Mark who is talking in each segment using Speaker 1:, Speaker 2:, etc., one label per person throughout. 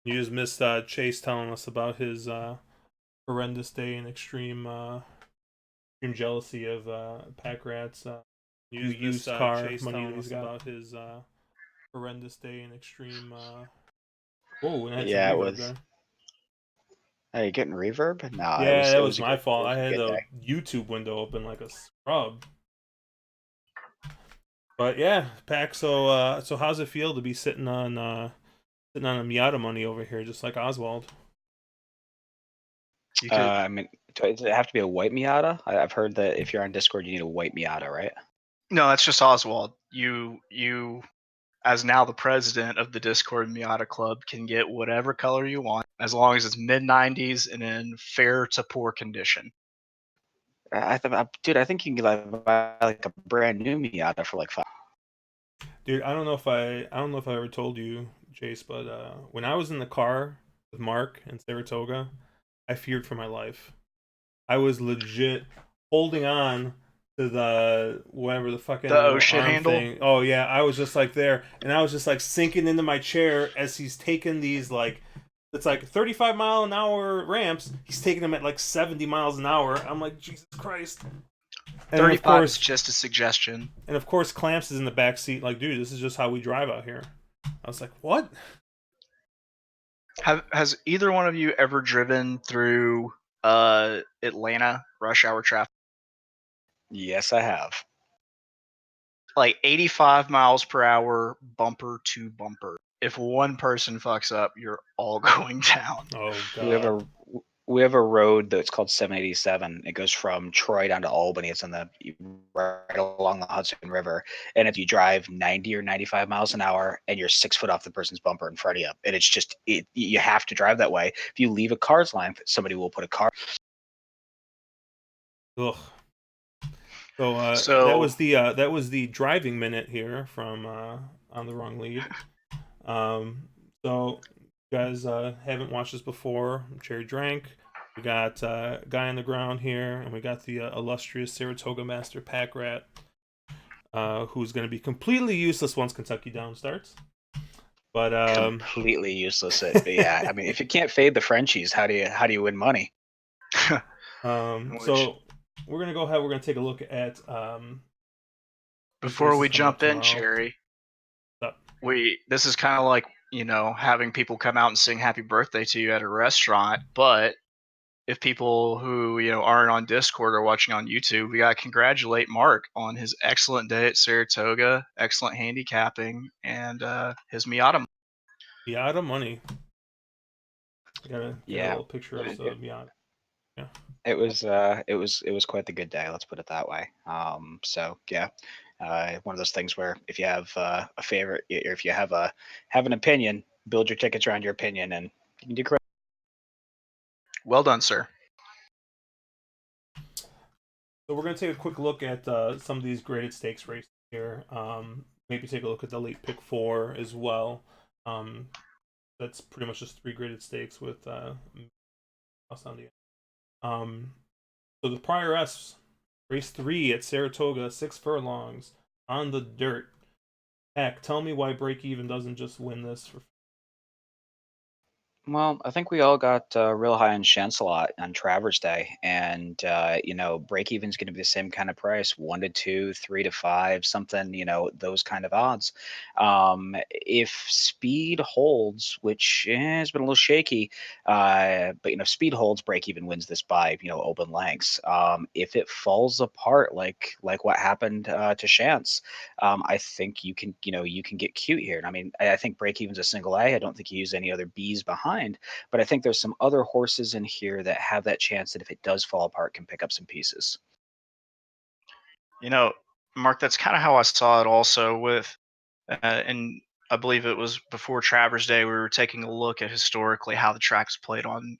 Speaker 1: You just missed Chase telling us about his horrendous day and extreme jealousy of Pack Rat's new
Speaker 2: You just
Speaker 1: used car
Speaker 2: Chase
Speaker 1: money that
Speaker 2: telling
Speaker 1: he's
Speaker 2: us
Speaker 1: got.
Speaker 2: about his
Speaker 1: Horrendous day and extreme. Whoa, and I had some
Speaker 3: Yeah, it
Speaker 1: reverb
Speaker 3: was.
Speaker 1: there.
Speaker 3: Are you getting reverb? No,
Speaker 1: Yeah, that
Speaker 3: it
Speaker 1: was
Speaker 3: was a
Speaker 1: my
Speaker 3: good it
Speaker 1: fault.
Speaker 3: was
Speaker 1: I
Speaker 3: a
Speaker 1: had
Speaker 3: good
Speaker 1: a
Speaker 3: day.
Speaker 1: YouTube window open like a scrub. But yeah, Pack. So how's it feel to be sitting on a Miata money over here, just like Oswald?
Speaker 2: you could
Speaker 3: I mean, does it have to be a white Miata? I've heard that if you're on Discord, you need a white Miata, right?
Speaker 2: no, that's just Oswald. You as now the president of the Discord Miata Club can get whatever color you want as long as it's mid 90s and in fair to poor condition.
Speaker 3: Dude, I think you can buy like a brand new Miata for like five.
Speaker 1: Dude, I don't know if I ever told you, Chase, but when I was in the car with Mark in Saratoga, I feared for my life. I was legit holding on to the whatever the
Speaker 2: The
Speaker 1: fucking
Speaker 2: oh
Speaker 1: little
Speaker 2: shit
Speaker 1: arm
Speaker 2: handle.
Speaker 1: thing. Oh yeah, I was just like there, and I was just like sinking into my chair as he's taking these like it's like 35 mile an hour ramps. He's taking them at like 70 miles an hour. I'm like Jesus Christ. And then
Speaker 2: 35 is just a suggestion.
Speaker 1: of course, Clamps is in the back seat, like, dude, this is just how we drive out here. I was like, what?
Speaker 2: Has either one of you ever driven through Atlanta rush hour traffic?
Speaker 3: Yes, I have.
Speaker 2: Like 85 miles per hour, bumper to bumper. If one person fucks up, you're all going down.
Speaker 1: Oh
Speaker 3: We have
Speaker 1: God.
Speaker 3: a we have a road that's called 787. It goes from Troy down to Albany. It's on the right along the Hudson River. And if you drive 90 or 95 miles an hour and you're 6 foot off the person's bumper in front of you, and it's just you have to drive that way. If you leave a car's length, somebody will put a car.
Speaker 1: Ugh. So
Speaker 2: So
Speaker 1: that was the driving minute here from on the wrong lead. So you guys haven't watched this before. Cherry Drank. We got guy on the ground here, and we got the illustrious Saratoga Master Pack Rat, who's going to be completely useless once Kentucky Down starts. But
Speaker 3: Completely useless. But yeah, I mean, if you can't fade the Frenchies, how do you win money?
Speaker 2: which
Speaker 1: so we're gonna go ahead. We're gonna take a look at these
Speaker 2: before
Speaker 1: races
Speaker 2: we
Speaker 1: coming up
Speaker 2: jump in,
Speaker 1: tomorrow.
Speaker 2: Cherry,
Speaker 1: So,
Speaker 2: this is kind of like, having people come out and sing happy birthday to you at a restaurant, but if people who aren't on Discord or watching on YouTube, we gotta congratulate Mark on his excellent day at Saratoga, excellent handicapping, and his Miata.
Speaker 1: Miata money. I gotta get a
Speaker 3: Yeah,
Speaker 1: little picture of
Speaker 3: it,
Speaker 1: the
Speaker 3: it,
Speaker 1: Miata. Yeah.
Speaker 3: it was quite the good day. Let's put it that way. So yeah, one of those things where if you have a favorite, or if you have an opinion, build your tickets around your opinion, and you can do great.
Speaker 2: Well done, sir.
Speaker 1: So we're gonna take a quick look at some of these graded stakes races here. Maybe take a look at the late pick four as well. Um, that's pretty much just three graded stakes with us on the end. So the prior S race three at Saratoga, 6 furlongs on the dirt. Heck, tell me why break even doesn't just win this for.
Speaker 3: Well, I think we all got real high on Chancelot on Travers Day, and break even's going to be the same kind of price: 1 to 2, 3 to 5, something. Those kind of odds. If speed holds, which has been a little shaky, but speed holds, break even wins this by open lengths. If it falls apart like what happened to Chance, I think you can get cute here. And I mean, I think break even's a single A. I don't think you use any other B's behind, but I think there's some other horses in here that have that chance that if it does fall apart, can pick up some pieces.
Speaker 2: You know, Mark, that's kind of how I saw it also and I believe it was before Travers Day. We were taking a look at historically how the track's played on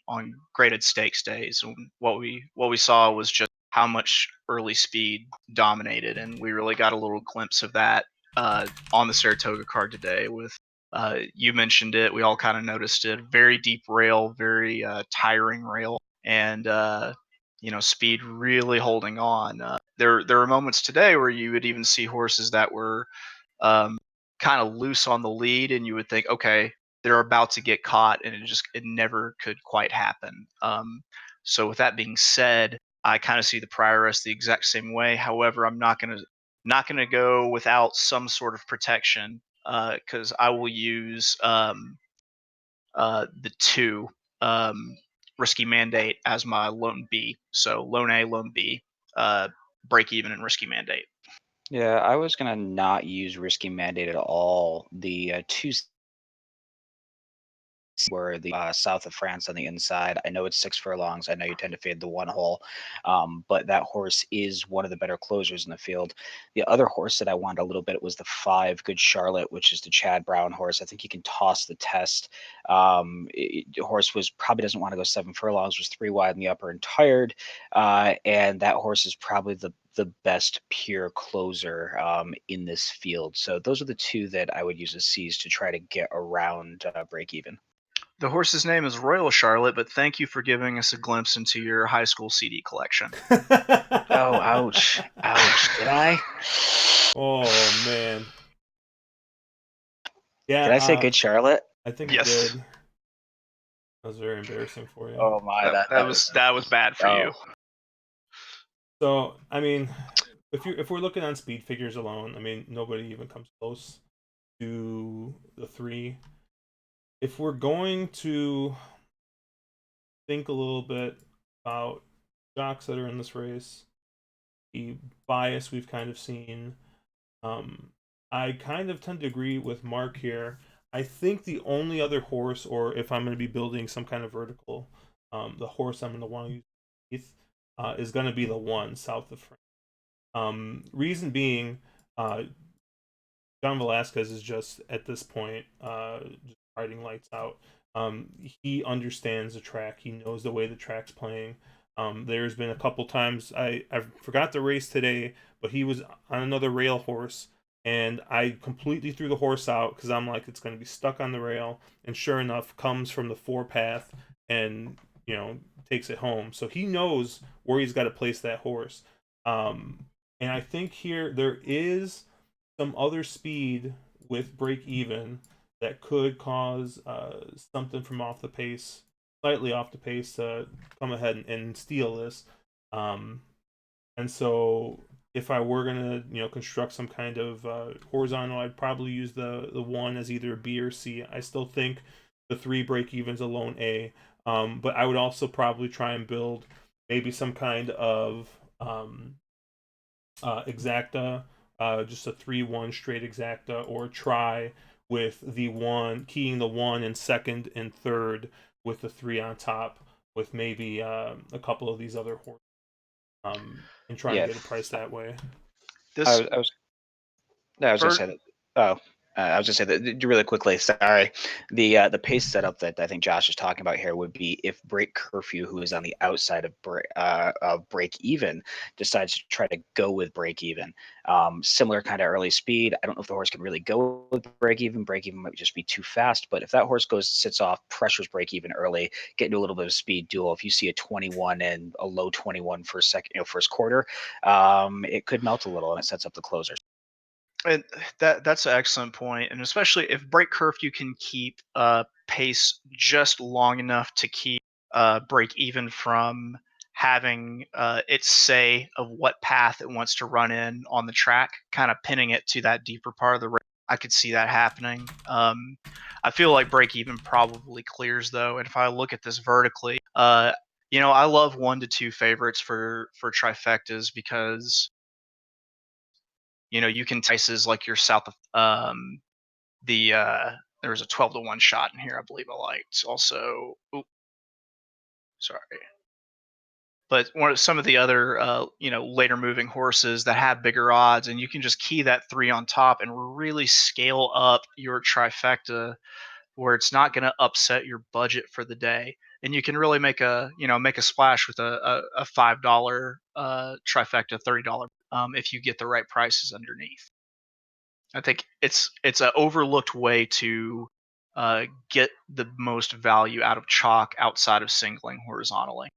Speaker 2: graded stakes days, and what we saw was just how much early speed dominated, and we really got a little glimpse of that on the Saratoga card today. With you mentioned it, we all kind of noticed it. Very deep rail, very tiring rail, and speed really holding on. There were moments today where you would even see horses that were kind of loose on the lead, and you would think, okay, they're about to get caught, and it never could quite happen. So with that being said, I kind of see the prior rest the exact same way. However, I'm not gonna go without some sort of protection, because I will use the 2 um, risky mandate as my loan B. So loan A, loan B, break even, and risky mandate.
Speaker 3: Yeah, I was gonna not use risky mandate at all. The two were the south of France on the inside. I know it's 6 furlongs. I know you tend to fade the 1 hole, but that horse is one of the better closers in the field. The other horse that I wanted a little bit was the 5 Good Charlotte, which is the Chad Brown horse. I think he can toss the test. The horse probably doesn't want to go 7 furlongs, was 3 wide in the upper and tired, and that horse is probably the best pure closer in this field. So those are the 2 that I would use as C's to try to get around break even.
Speaker 2: The horse's name is Royal Charlotte, but thank you for giving us a glimpse into your high school CD collection.
Speaker 3: Oh, ouch. Ouch. Did I?
Speaker 1: Oh man. Yeah,
Speaker 3: Did I say Good Charlotte?
Speaker 1: I think
Speaker 2: Yes.
Speaker 1: you did. That was very embarrassing for you.
Speaker 3: Oh my,
Speaker 2: that was bad for you.
Speaker 1: So, I mean, if we're looking on speed figures alone, I mean, nobody even comes close to the 3. If we're going to think a little bit about jocks that are in this race, the bias we've kind of seen, I kind of tend to agree with Mark here. I think the only other horse, or if I'm going to be building some kind of vertical, the horse I'm going to want to use is going to be the 1 south of France. Reason being, John Velasquez is just at this point just riding lights out. He understands the track. He knows the way the track's playing. There's been a couple times I forgot the race today, but he was on another rail horse, and I completely threw the horse out because I'm like, it's going to be stuck on the rail, and sure enough, comes from the 4 path and takes it home. So he knows where he's got to place that horse. And I think here there is some other speed with break even that could cause something from off the pace, slightly off the pace, to come ahead and steal this. And so if I were gonna construct some kind of horizontal, I'd probably use the 1 as either a B or C. I still think the 3 break even's alone A, but I would also probably try and build maybe some kind of exacta, just a 3-1 straight exacta, or try with the 1, keying the 1 in second and third with the 3 on top, with maybe a couple of these other horses, and try and get a price that way.
Speaker 2: This
Speaker 3: I was gonna say that. Oh, I was gonna say that really quickly. Sorry, the pace setup that I think Josh is talking about here would be if break curfew, who is on the outside of break even, decides to try to go with break even. Similar kind of early speed. I don't know if the horse can really go with break even. Break even might just be too fast. But if that horse sits off, pressures break even early, get into a little bit of speed duel. If you see a 21 and a low 21 for first quarter, it could melt a little, and it sets up the closers.
Speaker 2: And that's an excellent point, and especially if break curfew can keep pace just long enough to keep break even from having its say of what path it wants to run in on the track, kind of pinning it to that deeper part of the race. I could see that happening. I feel like break even probably clears though, and if I look at this vertically, I love 1 to 2 favorites for trifectas because you can prices like your south of there was a 12 to 1 shot in here I believe I liked also. Sorry. But some of the other later moving horses that have bigger odds, and you can just key that 3 on top and really scale up your trifecta where it's not going to upset your budget for the day, and you can really make a splash with a $5 trifecta, $30 if you get the right prices underneath. I think it's an overlooked way to get the most value out of chalk outside of singling horizontally.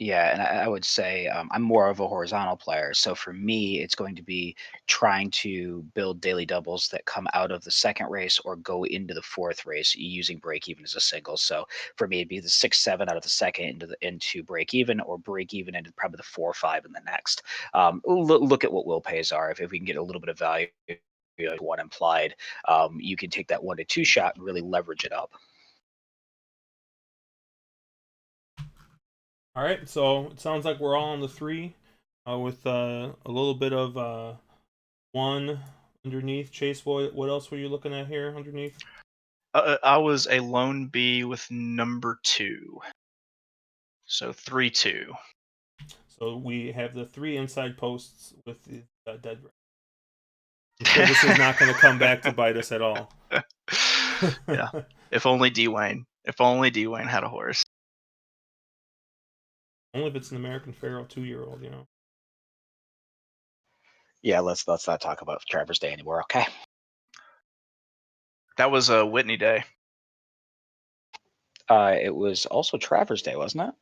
Speaker 3: Yeah, and I would say I'm more of a horizontal player. So for me, it's going to be trying to build daily doubles that come out of the second race or go into the fourth race using break even as a single. So for me, it'd be the 6-7 out of the second into break even, or break even into probably the 4-5 in the next. Look at what will pays are. If we can get a little bit of value, one implied, you can take that 1-2 shot and really leverage it up.
Speaker 1: All right, so it sounds like we're all on the 3, with a little bit of 1 underneath. Chase, what else were you looking at here underneath?
Speaker 2: I was a lone B with number 2, so 3-2.
Speaker 1: So we have the 3 inside posts with the dead. I'm sure this is not going to come back to bite us at all.
Speaker 2: Yeah. If only Dwayne. If only Dwayne had a horse.
Speaker 1: Only if it's an American Pharaoh 2-year-old, you know.
Speaker 3: Yeah, let's not talk about Travers Day anymore. Okay.
Speaker 2: That was a Whitney Day.
Speaker 3: It was also Travers Day, wasn't it?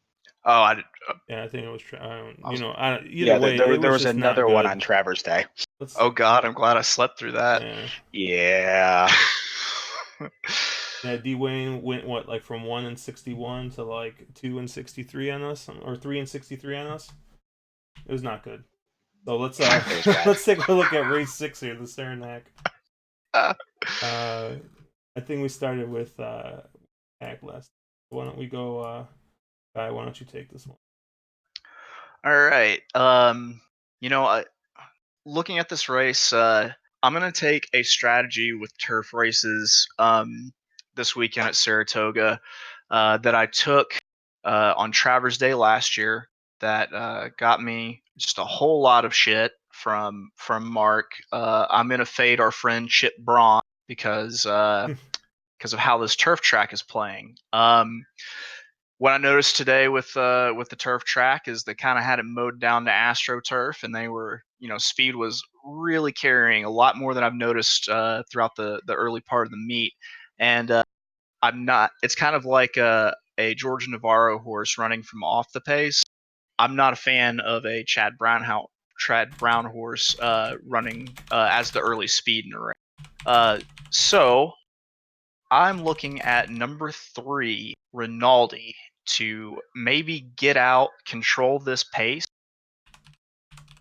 Speaker 2: Oh, I did.
Speaker 1: Yeah, I think it was. Either
Speaker 3: Yeah,
Speaker 1: way,
Speaker 3: there,
Speaker 1: it
Speaker 3: there
Speaker 1: was
Speaker 3: was
Speaker 1: just not
Speaker 3: another one on
Speaker 1: good.
Speaker 3: Travers Day.
Speaker 2: Oh God, I'm glad I slept through that.
Speaker 1: Yeah.
Speaker 3: Yeah.
Speaker 1: Yeah, Dwayne went like from 1-61 to like 2-63 on us, or 3-63 on us. It was not good. So let's let's take a look at race 6 here, the Saranac. I think we started with Ag last. Why don't we go, Guy? Why don't you take this one?
Speaker 2: All right. Looking at this race, I'm gonna take a strategy with turf races this weekend at Saratoga that I took on Travers Day last year. That got me just a whole lot of shit from Mark. I'm gonna fade our friend Chip Braun because of how this turf track is playing. What I noticed today with the turf track is they kind of had it mowed down to AstroTurf, and they were, speed was really carrying a lot more than I've noticed throughout the early part of the meet. And I'm not. It's kind of like a George Navarro horse running from off the pace. I'm not a fan of a Chad Brown horse running as the early speed in a race. So I'm looking at number 3, Rinaldi, to maybe get out, control this pace,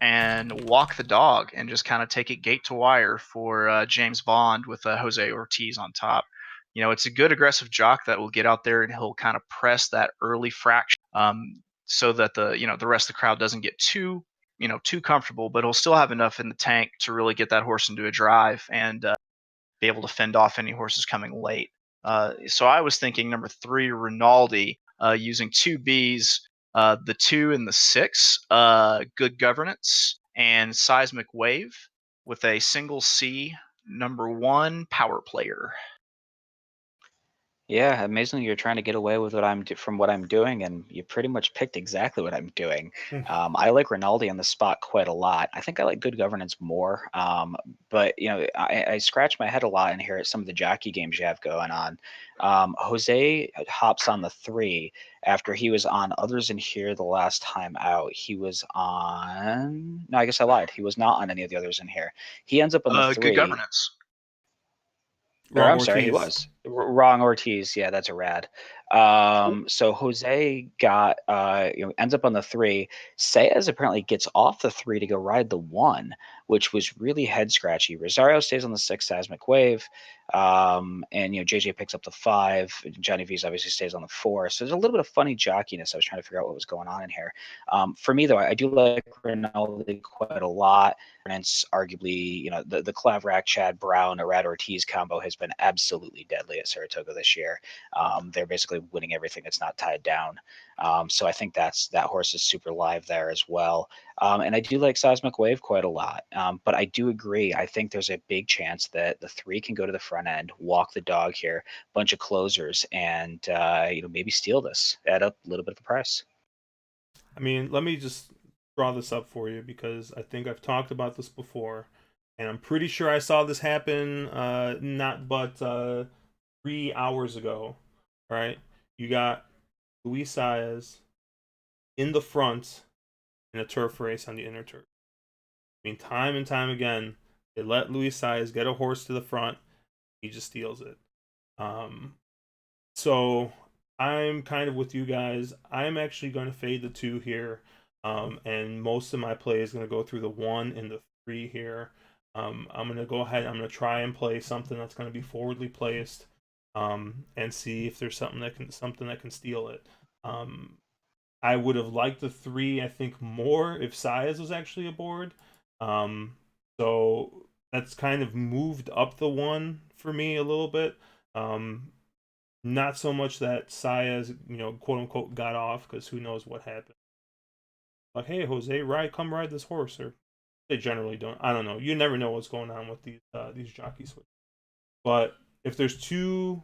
Speaker 2: and walk the dog and just kind of take it gate to wire for James Bond with Jose Ortiz on top. It's a good aggressive jock that will get out there and he'll kind of press that early fraction so that the rest of the crowd doesn't get too comfortable, but he'll still have enough in the tank to really get that horse into a drive and be able to fend off any horses coming late. So I was thinking number 3, Rinaldi, using 2 Bs, the 2 and the 6, Good Governance, and Seismic Wave, with a single C, number 1, Power Player.
Speaker 3: Yeah, amazingly, you're trying to get away with from what I'm doing, and you pretty much picked exactly what I'm doing. I like Rinaldi on the spot quite a lot. I think I like Good Governance more, but I scratch my head a lot in here at some of the jockey games you have going on. Jose hops on the 3 after he was on others in here the last time out. He was on. No, I guess I lied. He was not on any of the others in here. He ends up on the
Speaker 2: Good
Speaker 3: 3.
Speaker 2: Governance.
Speaker 3: Or
Speaker 1: Wrong
Speaker 3: I'm sorry, he
Speaker 1: Ortiz.
Speaker 3: was wrong Ortiz. Yeah, that's a rad. So Jose got ends up on the 3. Saez apparently gets off the 3 to go ride the 1, which was really head scratchy. Rosario stays on the 6, Seismic Wave, and JJ picks up the 5. Johnny V's obviously stays on the 4. So there's a little bit of funny jockiness. I was trying to figure out what was going on in here. For me though, I do like Rinaldi quite a lot. Arguably, the Claverack, Chad Brown, Arad Ortiz combo has been absolutely deadly at Saratoga this year. They're basically winning everything that's not tied down. So I think that horse is super live there as well. And I do like Seismic Wave quite a lot. But I do agree. I think there's a big chance that the 3 can go to the front end, walk the dog here, bunch of closers, and maybe steal this at a little bit of a price.
Speaker 1: I mean, let me just draw this up for you because I think I've talked about this before, and I'm pretty sure I saw this happen not but 3 hours ago. Right? You got Luis Saez in the front in a turf race on the inner turf. I mean, time and time again, they let Luis Saez get a horse to the front. He just steals it. Um, so I'm kind of with you guys. I'm actually going to fade the 2 here. And most of my play is going to go through the 1 and the 3 here. I'm going to go ahead. I'm going to try and play something that's going to be forwardly placed, and see if there's something that can steal it. I would have liked the 3, I think, more if Saez was actually aboard. Um, so that's kind of moved up the 1 for me a little bit. Not so much that Saez, quote unquote, got off, because who knows what happened. Like, hey, Jose, come ride this horse, or they generally don't. I don't know. You never know what's going on with these jockeys. But if there's 2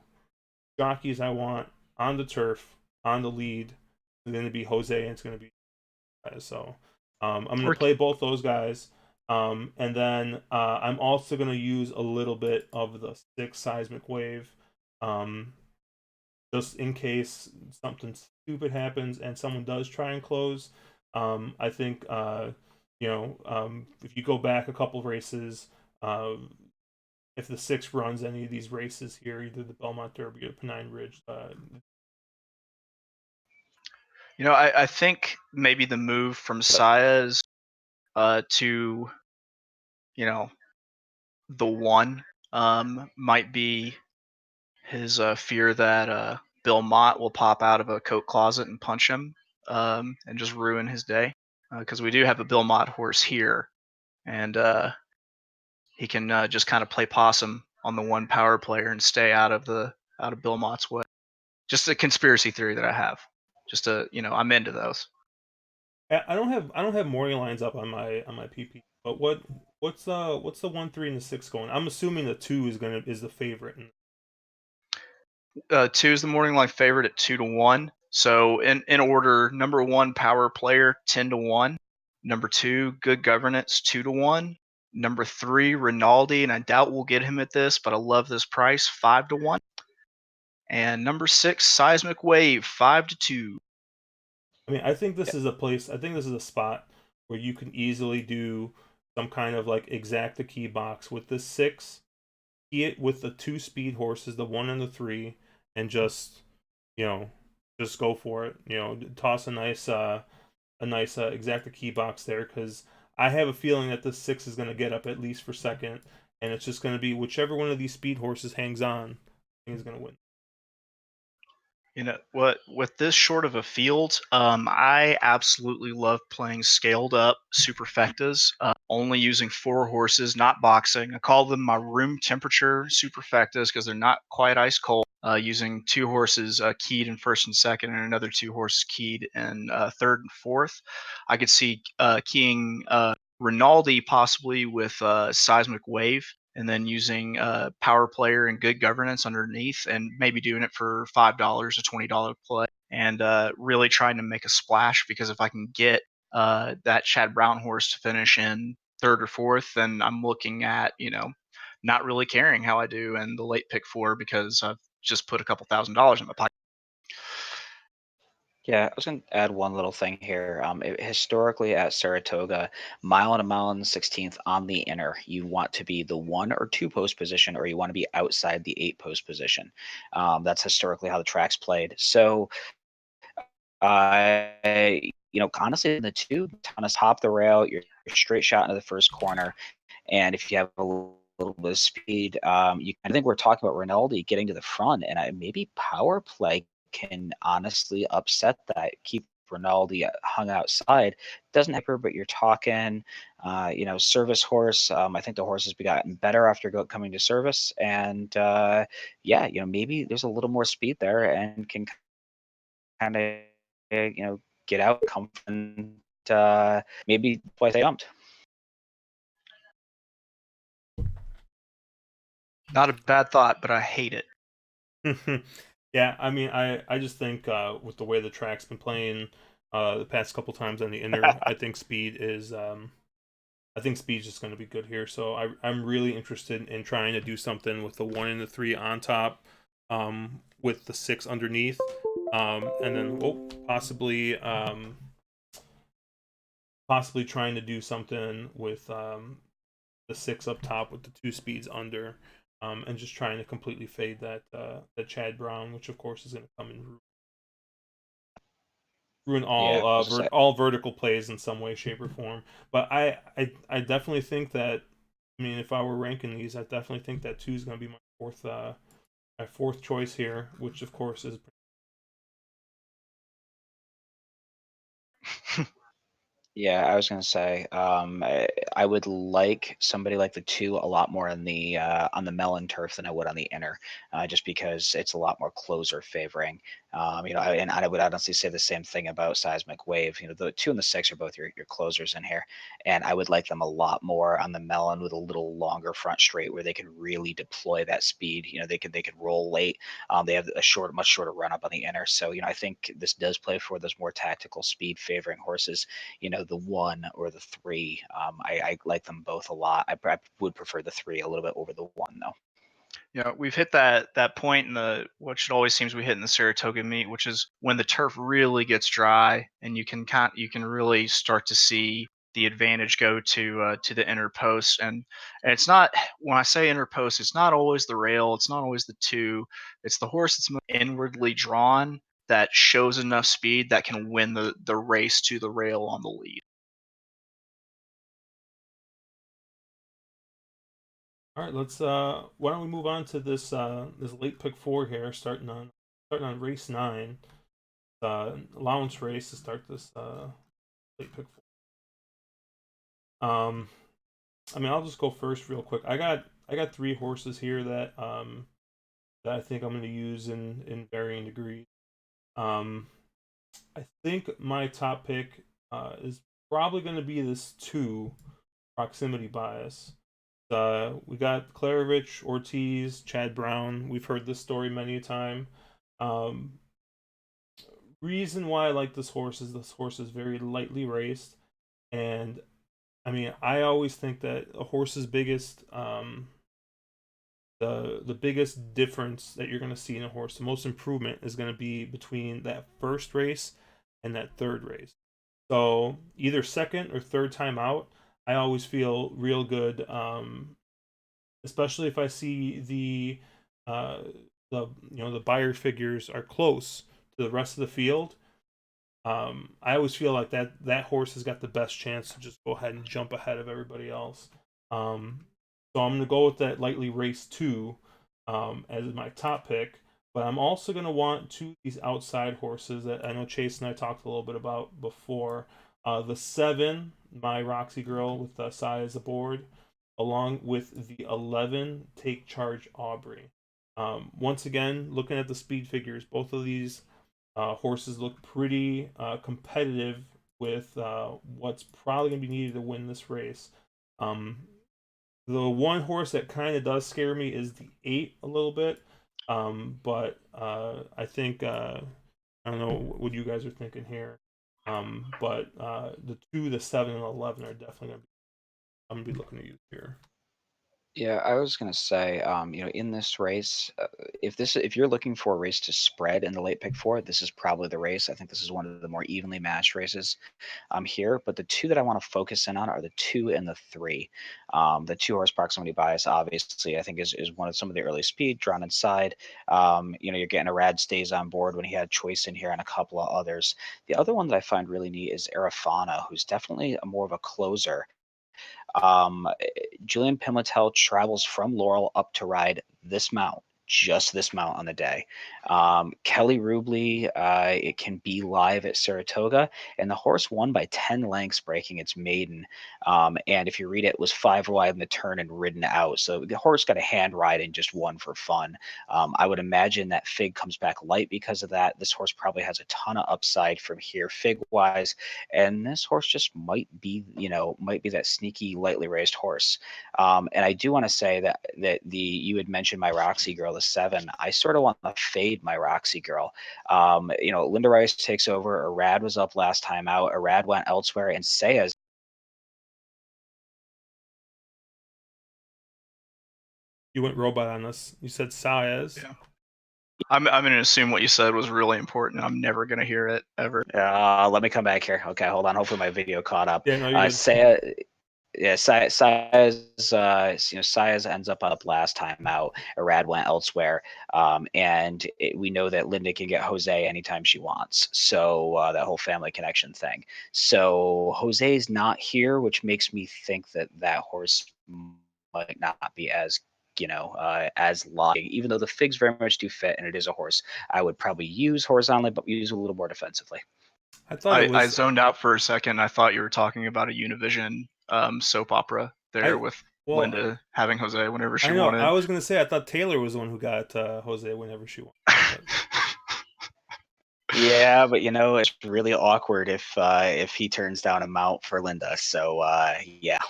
Speaker 1: jockeys I want on the turf, on the lead, it's going to be Jose and it's going to be so. I'm going to play both those guys. And then I'm also going to use a little bit of the 6 seismic wave. Just in case something stupid happens and someone does try and close. I think if you go back a couple of races, if the 6 runs any of these races here, either the Belmont Derby or the Pennine Ridge.
Speaker 2: I think maybe the move from Saez to the 1 might be his fear that Bill Mott will pop out of a coat closet and punch him, and just ruin his day. Because we do have a Bill Mott horse here, and he can just kind of play possum on the 1 power player and stay out of Bill Mott's way. Just a conspiracy theory that I have. Just I'm into those.
Speaker 1: I don't have morning lines up on my PP. But what's the 1, 3, and the 6 going? I'm assuming the 2 is the favorite.
Speaker 2: 2 is the morning line favorite at 2-1. So in order, number 1 power player 10-1, number 2 good governance 2-1, number 3 Rinaldi, and I doubt we'll get him at this, but I love this price 5-1, and number 6 seismic wave 5-2.
Speaker 1: I mean, I think this is a place. I think this is a spot where you can easily do some kind of like exact the key box with the 6, key it with the 2 speed horses, the 1 and the 3, and just you know just go for it. Toss a nice exact the key box there, because I have a feeling that the 6 is going to get up at least for second, and it's just going to be whichever one of these speed horses hangs on, is going to win.
Speaker 2: What with this short of a field, I absolutely love playing scaled up superfectas, only using 4 horses, not boxing. I call them my room temperature superfectas because they're not quite ice cold. Using 2 horses keyed in first and second, and another 2 horses keyed in third and fourth. I could see keying Rinaldi possibly with seismic wave, and then using power player and good governance underneath, and maybe doing it for $5, a $20 play, and really trying to make a splash. Because if I can get that Chad Brown horse to finish in third or fourth, then I'm looking at not really caring how I do in the late pick 4, because I've just put a couple $1,000s in my pocket.
Speaker 3: Yeah, I was going to add one little thing here. Historically at Saratoga, mile and a mile and 16th on the inner, you want to be the 1 or 2 post position, or you want to be outside the 8 post position. That's historically how the track's played. So, honestly, in the 2, kind of top the rail, you're straight shot into the first corner. And if you have a little bit of speed, I think we're talking about Rinaldi getting to the front, and maybe power play can honestly upset that. Keep Rinaldi hung outside. Doesn't hyper, but you're talking, service horse. I think the horse has gotten better after coming to service, and maybe there's a little more speed there and can kind of, get out, come and maybe twice they jumped.
Speaker 2: Not a bad thought, but I hate it.
Speaker 1: Yeah, I mean, I just think with the way the track's been playing the past couple times on the inner, I think speed's just going to be good here. So I'm really interested in trying to do something with the 1 and the 3 on top, with the 6 underneath, and then possibly possibly trying to do something with the 6 up top with the 2 speeds under, and just trying to completely fade that Chad Brown, which of course is going to come and ruin
Speaker 3: Yeah,
Speaker 1: all
Speaker 3: I was gonna say,
Speaker 1: all vertical plays in some way, shape, or form. But I definitely think that, I mean, if I were ranking these, I definitely think that 2 is going to be my fourth choice here, which of course is
Speaker 3: yeah, I was gonna say, I would like somebody like the 2 a lot more on the melon turf than I would on the inner, just because it's a lot more closer favoring. And I would honestly say the same thing about Seismic Wave. The 2 and the 6 are both your closers in here, and I would like them a lot more on the melon with a little longer front straight where they can really deploy that speed. They could roll late. They have much shorter run up on the inner, so I think this does play for those more tactical speed favoring horses, the 1 or the 3. I like them both a lot. I would prefer the 3 a little bit over the 1, though.
Speaker 2: We've hit that point in the what should always seems we hit in the Saratoga meet, which is when the turf really gets dry and you can really start to see the advantage go to the inner post. And it's not, when I say inner post, it's not always the rail, it's not always the 2, it's the horse that's most inwardly drawn that shows enough speed that can win the race to the rail on the lead.
Speaker 1: all right. Let's why don't we move on to this late pick 4 here, starting on race 9, allowance race to start this late pick 4. I mean, I'll just go first real quick. I got 3 horses here that I think I'm going to use in varying degrees. Um, I think my top pick is probably going to be this 2, proximity bias. We got Klarovich, Ortiz, Chad Brown. We've heard this story many a time. Um, reason why I like this horse is very lightly raced, and I mean, I always think that a horse's biggest the biggest difference that you're going to see in a horse, the most improvement is going to be between that first race and that third race. So either second or third time out, I always feel real good, especially if I see uh, the buyer figures are close to the rest of the field. I always feel like that horse has got the best chance to just go ahead and jump ahead of everybody else. Um, so I'm gonna go with that lightly race 2 as my top pick. But I'm also gonna want 2 of these outside horses that I know Chase and I talked a little bit about before. The 7, my Roxy Girl with Sai as the board, along with the 11, Take Charge Aubrey. Once again, looking at the speed figures, both of these horses look pretty competitive with what's probably going to be needed to win this race. Um, the one horse that kind of does scare me is the 8 a little bit, but I think I don't know what you guys are thinking here, but the 2, the 7, and 11 are definitely going to be I'm gonna be looking at you here.
Speaker 3: Yeah, I was gonna say, in this race, if you're looking for a race to spread in the late pick 4, this is probably the race. I think this is one of the more evenly matched races here. But the 2 that I want to focus in on are the 2 and the 3. The 2 horse proximity bias, obviously, I think is one of some of the early speed drawn inside. You're getting a Rad stays on board when he had choice in here and a couple of others. The other one that I find really neat is Arafana, who's definitely more of a closer. Um, Julian Pimentel travels from Laurel up to ride this mount, just this mount on the day. Kelly Rubley, it can be live at Saratoga, and the horse won by 10 lengths, breaking its maiden. And if you read it, it was 5 wide in the turn and ridden out. So the horse got a hand ride and just won for fun. I would imagine that Fig comes back light because of that. This horse probably has a ton of upside from here, Fig wise, and this horse just might be that sneaky lightly raised horse. And I do want to say that the you had mentioned my Roxy Girl, the 7. I sort of want to fade my Roxy Girl. Linda Rice takes over. Arad was up last time out. Arad went elsewhere, and Sayas.
Speaker 1: You went robot on us. You said Saez.
Speaker 2: Yeah. I'm going to assume what you said was really important. I'm never going to hear it ever.
Speaker 3: Let me come back here. Okay, hold on. Hopefully my video caught up.
Speaker 1: Yeah, no, you're good.
Speaker 3: Saya, yeah, Saya's ends up last time out. Arad went elsewhere, and we know that Linda can get Jose anytime she wants. So that whole family connection thing. So Jose's not here, which makes me think that that horse might not be as as locking, even though the figs very much do fit and it is a horse I would probably use horizontally, but use a little more defensively.
Speaker 1: I thought it
Speaker 2: I
Speaker 1: was.
Speaker 2: zoned out for a second. I thought you were talking about a Univision soap opera there with
Speaker 1: Well,
Speaker 2: Linda having Jose whenever she
Speaker 1: I know.
Speaker 2: wanted.
Speaker 1: I was gonna say I thought Taylor was the one who got Jose whenever she wanted.
Speaker 3: Yeah, but it's really awkward if he turns down a mount for Linda. So yeah.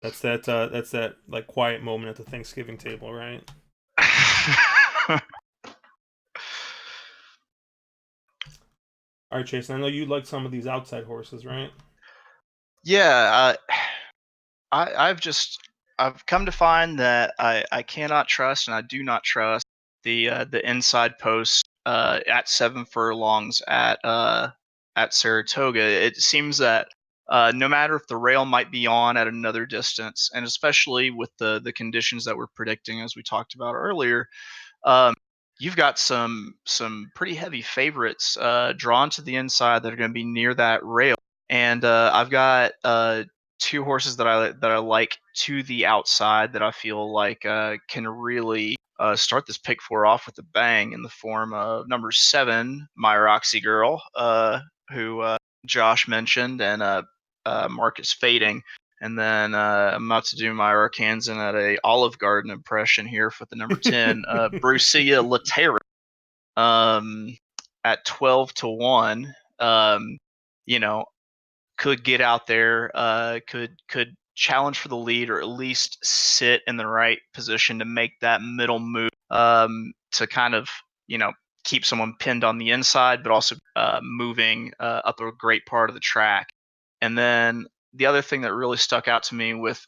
Speaker 1: That's that like quiet moment at the Thanksgiving table, right? All right, Chase. I know you like some of these outside horses, right?
Speaker 2: Yeah, I've come to find that I cannot trust and I do not trust the inside post at 7 furlongs at Saratoga. It seems that no matter if the rail might be on at another distance, and especially with the conditions that we're predicting, as we talked about earlier, um, you've got some pretty heavy favorites drawn to the inside that are going to be near that rail. And I've got two horses that I like to the outside that I feel like can really start this pick four off with a bang in the form of number 7, My Roxy Girl, who Josh mentioned, and Marcus Fading. And then I'm about to do my Arkansan at a Olive Garden impression here for the number 10, Brucia Latera, at 12-1. You know, could get out there, could challenge for the lead, or at least sit in the right position to make that middle move, to kind of keep someone pinned on the inside, but also moving up a great part of the track. And then the other thing that really stuck out to me with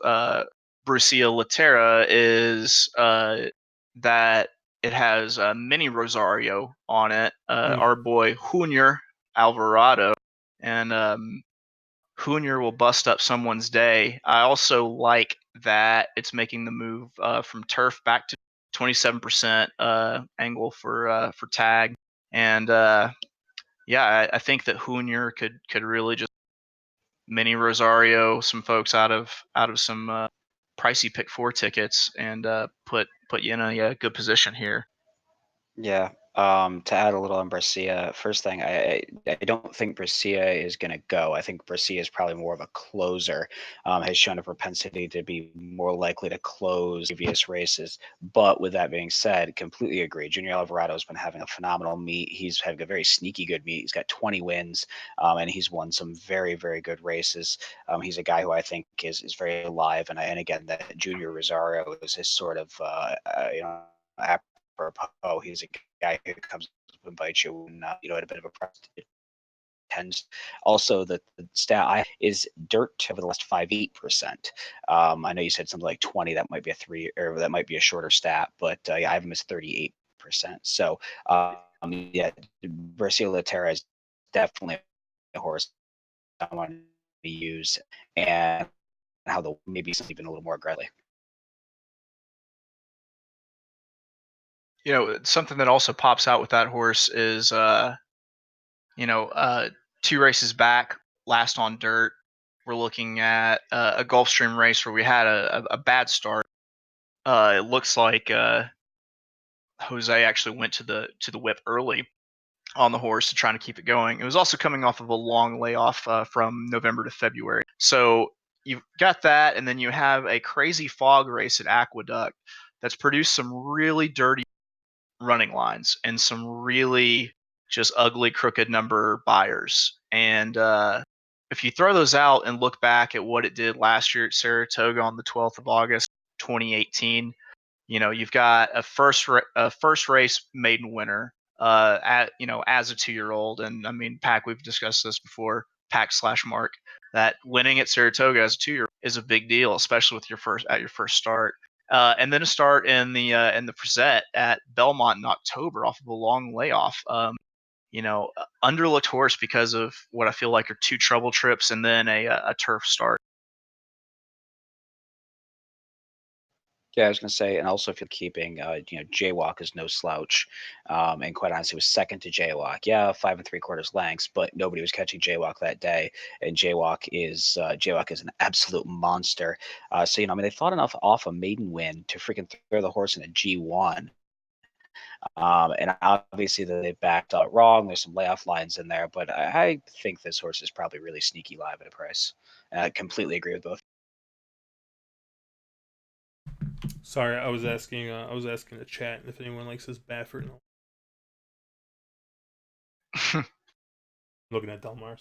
Speaker 2: Brucia Latera is that it has Mini Rosario on it, our boy Junior Alvarado, and Junior will bust up someone's day. I also like that it's making the move from turf back to 27% angle for tag, and yeah, I think that Junior could really just Mini Rosario some folks out of some pricey pick four tickets and put you in a good position here.
Speaker 3: Yeah. To add a little on Brescia, first thing, I don't think Brescia is going to go. I think Brescia is probably more of a closer. Has shown a propensity to be more likely to close previous races. But with that being said, completely agree. Junior Alvarado has been having a phenomenal meet. He's had a very sneaky good meet. He's got 20 wins, and he's won some very, very good races. He's a guy who I think is very alive. And again, that Junior Rosario is his sort of apropos. He's a guy who comes and bites you when at a bit of a press. Tends also the stat I is dirt over the last 8%. I know you said something like 20. That might be a 3, or that might be a shorter stat, but I have him as 38%. So yeah, Bercio Latera is definitely a horse I want to use, and how the maybe even a little more aggressively.
Speaker 2: Something that also pops out with that horse is 2 races back, last on dirt, we're looking at a Gulfstream race where we had a bad start. It looks like Jose actually went to the whip early on the horse to try to keep it going. It was also coming off of a long layoff from November to February. So you've got that, and then you have a crazy fog race at Aqueduct that's produced some really dirty running lines and some really just ugly, crooked number buyers. And if you throw those out and look back at what it did last year at Saratoga on the 12th of August, 2018, you've got a first race maiden winner as a 2-year-old. And I mean, Pack, we've discussed this before, Pack/Mark, that winning at Saratoga as a 2-year-old is a big deal, especially with your first start. And then a start in the Frizette at Belmont in October off of a long layoff. Underlooked horse because of what I feel like are 2 trouble trips and then a turf start.
Speaker 3: Yeah, I was going to say, and also if you're keeping, Jaywalk is no slouch, and quite honestly was second to Jaywalk. Yeah, 5 3/4 lengths, but nobody was catching Jaywalk that day, and Jaywalk is an absolute monster. So they fought enough off a maiden win to freaking throw the horse in a G1. And obviously they backed out wrong. There's some layoff lines in there, but I think this horse is probably really sneaky live at a price. I completely agree with both.
Speaker 1: Sorry, I was asking the chat if anyone likes this Baffert. Looking at Delmar.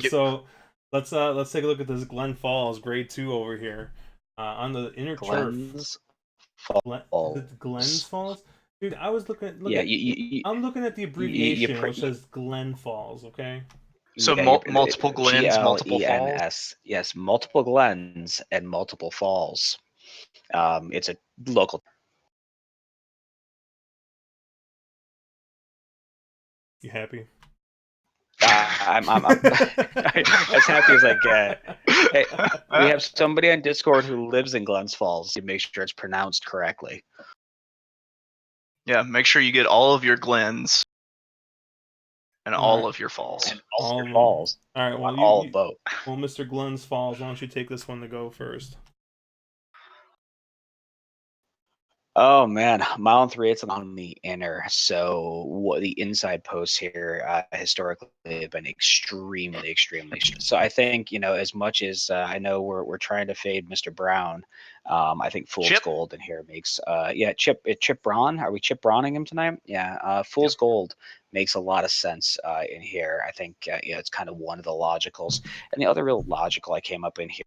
Speaker 1: So let's take a look at this Glen Falls Grade 2 over here. On the inner
Speaker 3: Glens
Speaker 1: turf.
Speaker 3: Falls.
Speaker 1: Is it Glens Falls? Dude, I was
Speaker 3: Yeah,
Speaker 1: I'm looking at the abbreviation which says Glen Falls, okay?
Speaker 2: So
Speaker 3: Yeah,
Speaker 2: multiple Glens, multiple falls.
Speaker 3: GLENS. Yes, multiple glens and multiple falls. It's a local.
Speaker 1: You happy?
Speaker 3: I'm as happy as I get. Hey, we have somebody on Discord who lives in Glens Falls to make sure it's pronounced correctly.
Speaker 2: Yeah, make sure you get all of your Glens and all of your falls.
Speaker 3: And all
Speaker 1: All
Speaker 3: your
Speaker 1: of
Speaker 3: falls.
Speaker 1: All right, well,
Speaker 3: all of both.
Speaker 1: Well, Mr. Glens Falls, why don't you take this one to go first?
Speaker 3: Oh man, mile and 3/8 along the inner. So what the inside posts here historically have been extremely, extremely. So I think as much as I know we're trying to fade Mr. Brown, I think Fool's
Speaker 2: Chip.
Speaker 3: Gold in here makes Chip Braun. Are we Chip Browning him tonight? Yeah, Fool's
Speaker 2: Yep.
Speaker 3: Gold makes a lot of sense in here. I think it's kind of one of the logicals, and the other real logical I came up in here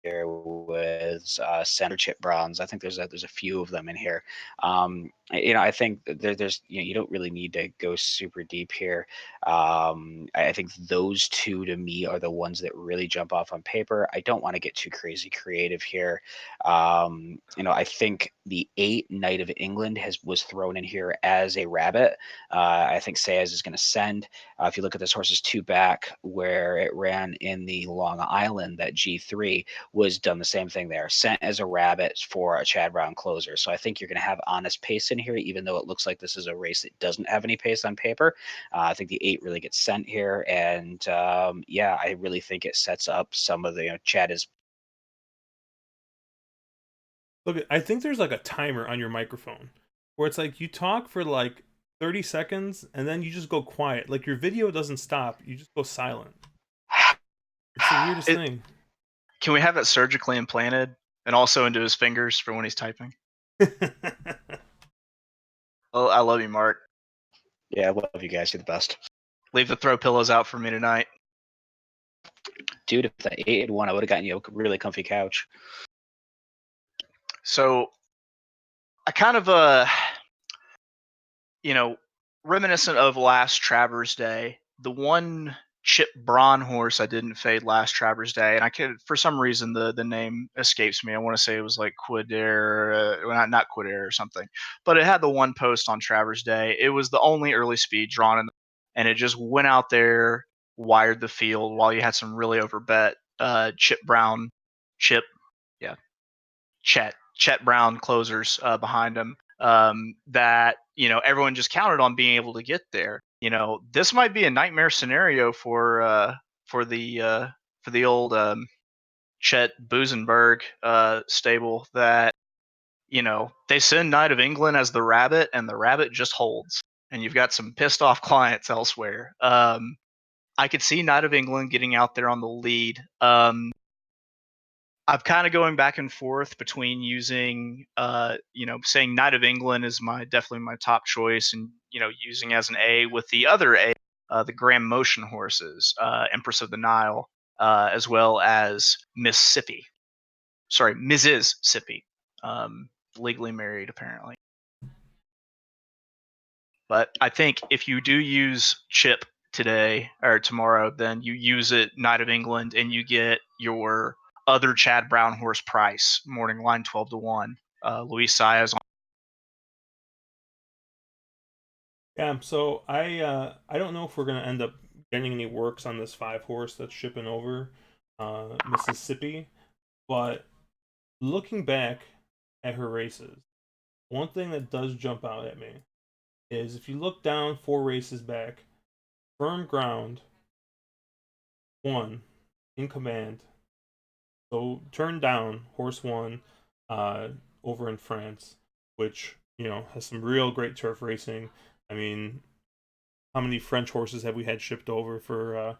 Speaker 3: with Senator Chip Browns. I think there's a few of them in here. I think there's you don't really need to go super deep here. I think those two to me are the ones that really jump off on paper. I don't want to get too crazy creative here. I think the 8 Knight of England was thrown in here as a rabbit. I think Sayers is going to send. If you look at this horse's 2 back where it ran in the Long Island, that G3 was done the same thing there, sent as a rabbit for a Chad Brown closer. So I think you're going to have honest pace in here, even though it looks like this is a race that doesn't have any pace on paper. I think the 8 really gets sent here. And I really think it sets up some of the, Chad is.
Speaker 1: Look, I think there's like a timer on your microphone where it's like you talk for like 30 seconds and then you just go quiet. Like your video doesn't stop, you just go silent. It's the weirdest thing.
Speaker 2: Can we have that surgically implanted and also into his fingers for when he's typing? Well, I love you, Mark.
Speaker 3: Yeah, I love you guys. You're the best.
Speaker 2: Leave the throw pillows out for me tonight.
Speaker 3: Dude, if that 8 had won, I would have gotten you a really comfy couch.
Speaker 2: So I kind of reminiscent of last Travers Day, the one Chip Braun horse I didn't fade last Travers Day, and I could, for some reason, the name escapes me. I want to say it was like Quidair, not Quidair or something, but it had the one post on Travers Day. It was the only early speed drawn in, and it just went out there, wired the field while you had some really overbet Chet Brown closers behind him that everyone just counted on being able to get there. This might be a nightmare scenario for the old Chet Busenberg stable that they send Knight of England as the rabbit and the rabbit just holds, and you've got some pissed off clients elsewhere. I could see Knight of England getting out there on the lead. I'm kind of going back and forth between using, saying Knight of England is definitely my top choice, and using as an A with the other A, the Graham Motion horses, Empress of the Nile, as well as Mississippi. Sorry, Mrs. Sippy, legally married apparently. But I think if you do use Chip today or tomorrow, then you use it Knight of England and you get your other Chad Brown horse price, morning line 12-1. Luis Saez.
Speaker 1: Yeah, so I don't know if we're gonna end up getting any works on this 5 horse that's shipping over Mississippi, but looking back at her races, one thing that does jump out at me is if you look down 4 races back, Firm Ground won in command. So turned down horse 1 uh, over in France, which has some real great turf racing. I mean, how many French horses have we had shipped over for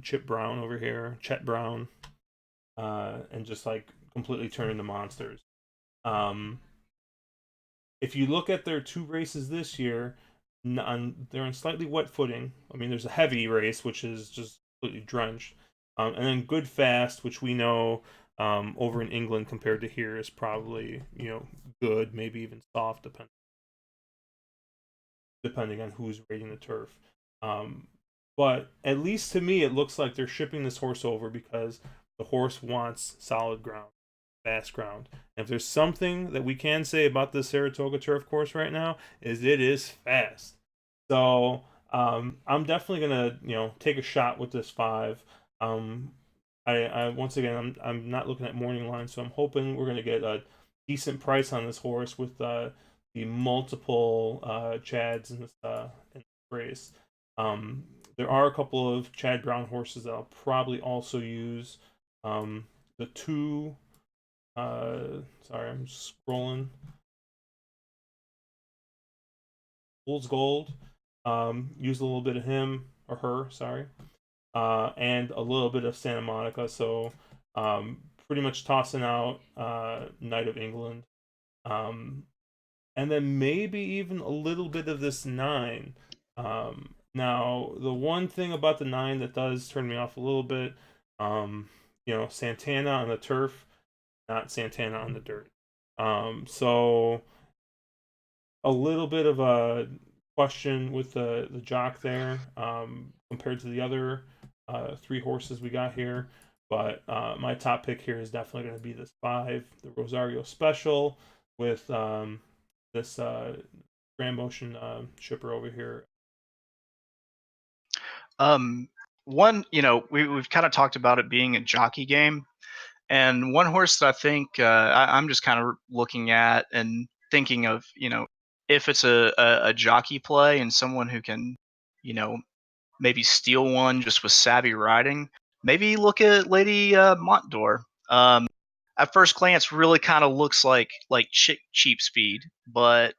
Speaker 1: Chip Brown over here, Chet Brown, and just like completely turn into monsters. Um, if you look at their 2 races this year, they're on slightly wet footing. I mean, there's a heavy race which is just completely drenched, and then Good Fast, which we know over in England compared to here is probably good, maybe even soft, depending on who's rating the turf. Um, but at least to me, it looks like they're shipping this horse over because the horse wants solid ground, fast ground. And if there's something that we can say about the Saratoga turf course right now, is it is fast. So I'm definitely gonna take a shot with this 5. Um, I once again I'm not looking at morning line, so I'm hoping we're gonna get a decent price on this horse with the multiple Chads in this race. Um, there are a couple of Chad Brown horses that I'll probably also use. The 2, sorry, I'm scrolling. Fool's Gold. Use a little bit of him or her, sorry, and a little bit of Santa Monica. So pretty much tossing out Knight of England, and then maybe even a little bit of this 9. Now, the one thing about the 9 that does turn me off a little bit, Santana on the turf, not Santana on the dirt. So a little bit of a question with the jock there compared to the other 3 horses we got here. But my top pick here is definitely going to be this 5, the Rosario Special, with this Grand Motion shipper over here.
Speaker 2: One, we've kind of talked about it being a jockey game. And one horse that I think I'm just kind of looking at and thinking of, if it's a jockey play and someone who can, maybe steal one just with savvy riding, maybe look at Lady Montdor. At first glance, really kind of looks like cheap speed, but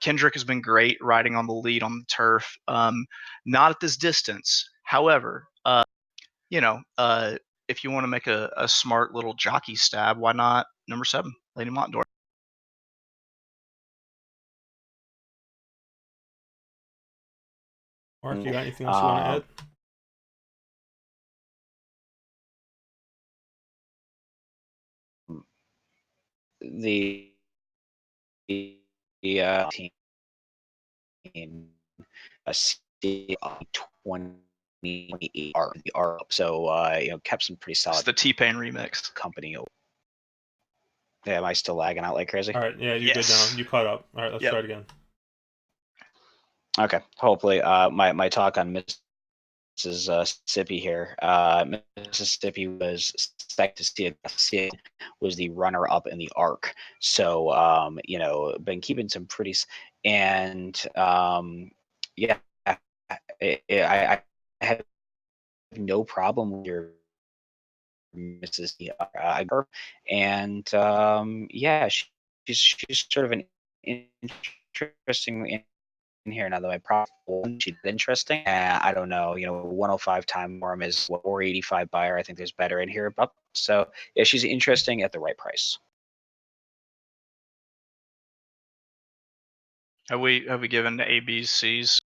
Speaker 2: Kendrick has been great riding on the lead on the turf. Not at this distance, however. You know, if you want to make a smart little jockey stab, why not number 7, Lady Montdor?
Speaker 1: Mark, you got anything else you want to add?
Speaker 3: The team a 20 are up, so kept some pretty
Speaker 2: It's
Speaker 3: solid
Speaker 2: the T-Pain remix.
Speaker 3: company. Yeah, am I still lagging out like crazy?
Speaker 1: All right, yeah, you're good now. You caught up. All right, let's
Speaker 2: Yep.
Speaker 1: start again.
Speaker 3: Okay, hopefully my talk on Mississippi here. Mississippi was expected to see it was the runner up in the ARC. So been keeping some pretty and yeah, I have no problem with your Mississippi and yeah, she's sort of an interesting in here now that my problem she's interesting. I don't know, 105 time form is 485 buyer. I think there's better in here, but so yeah, she's interesting at the right price.
Speaker 2: Have we given the A, B's, C's?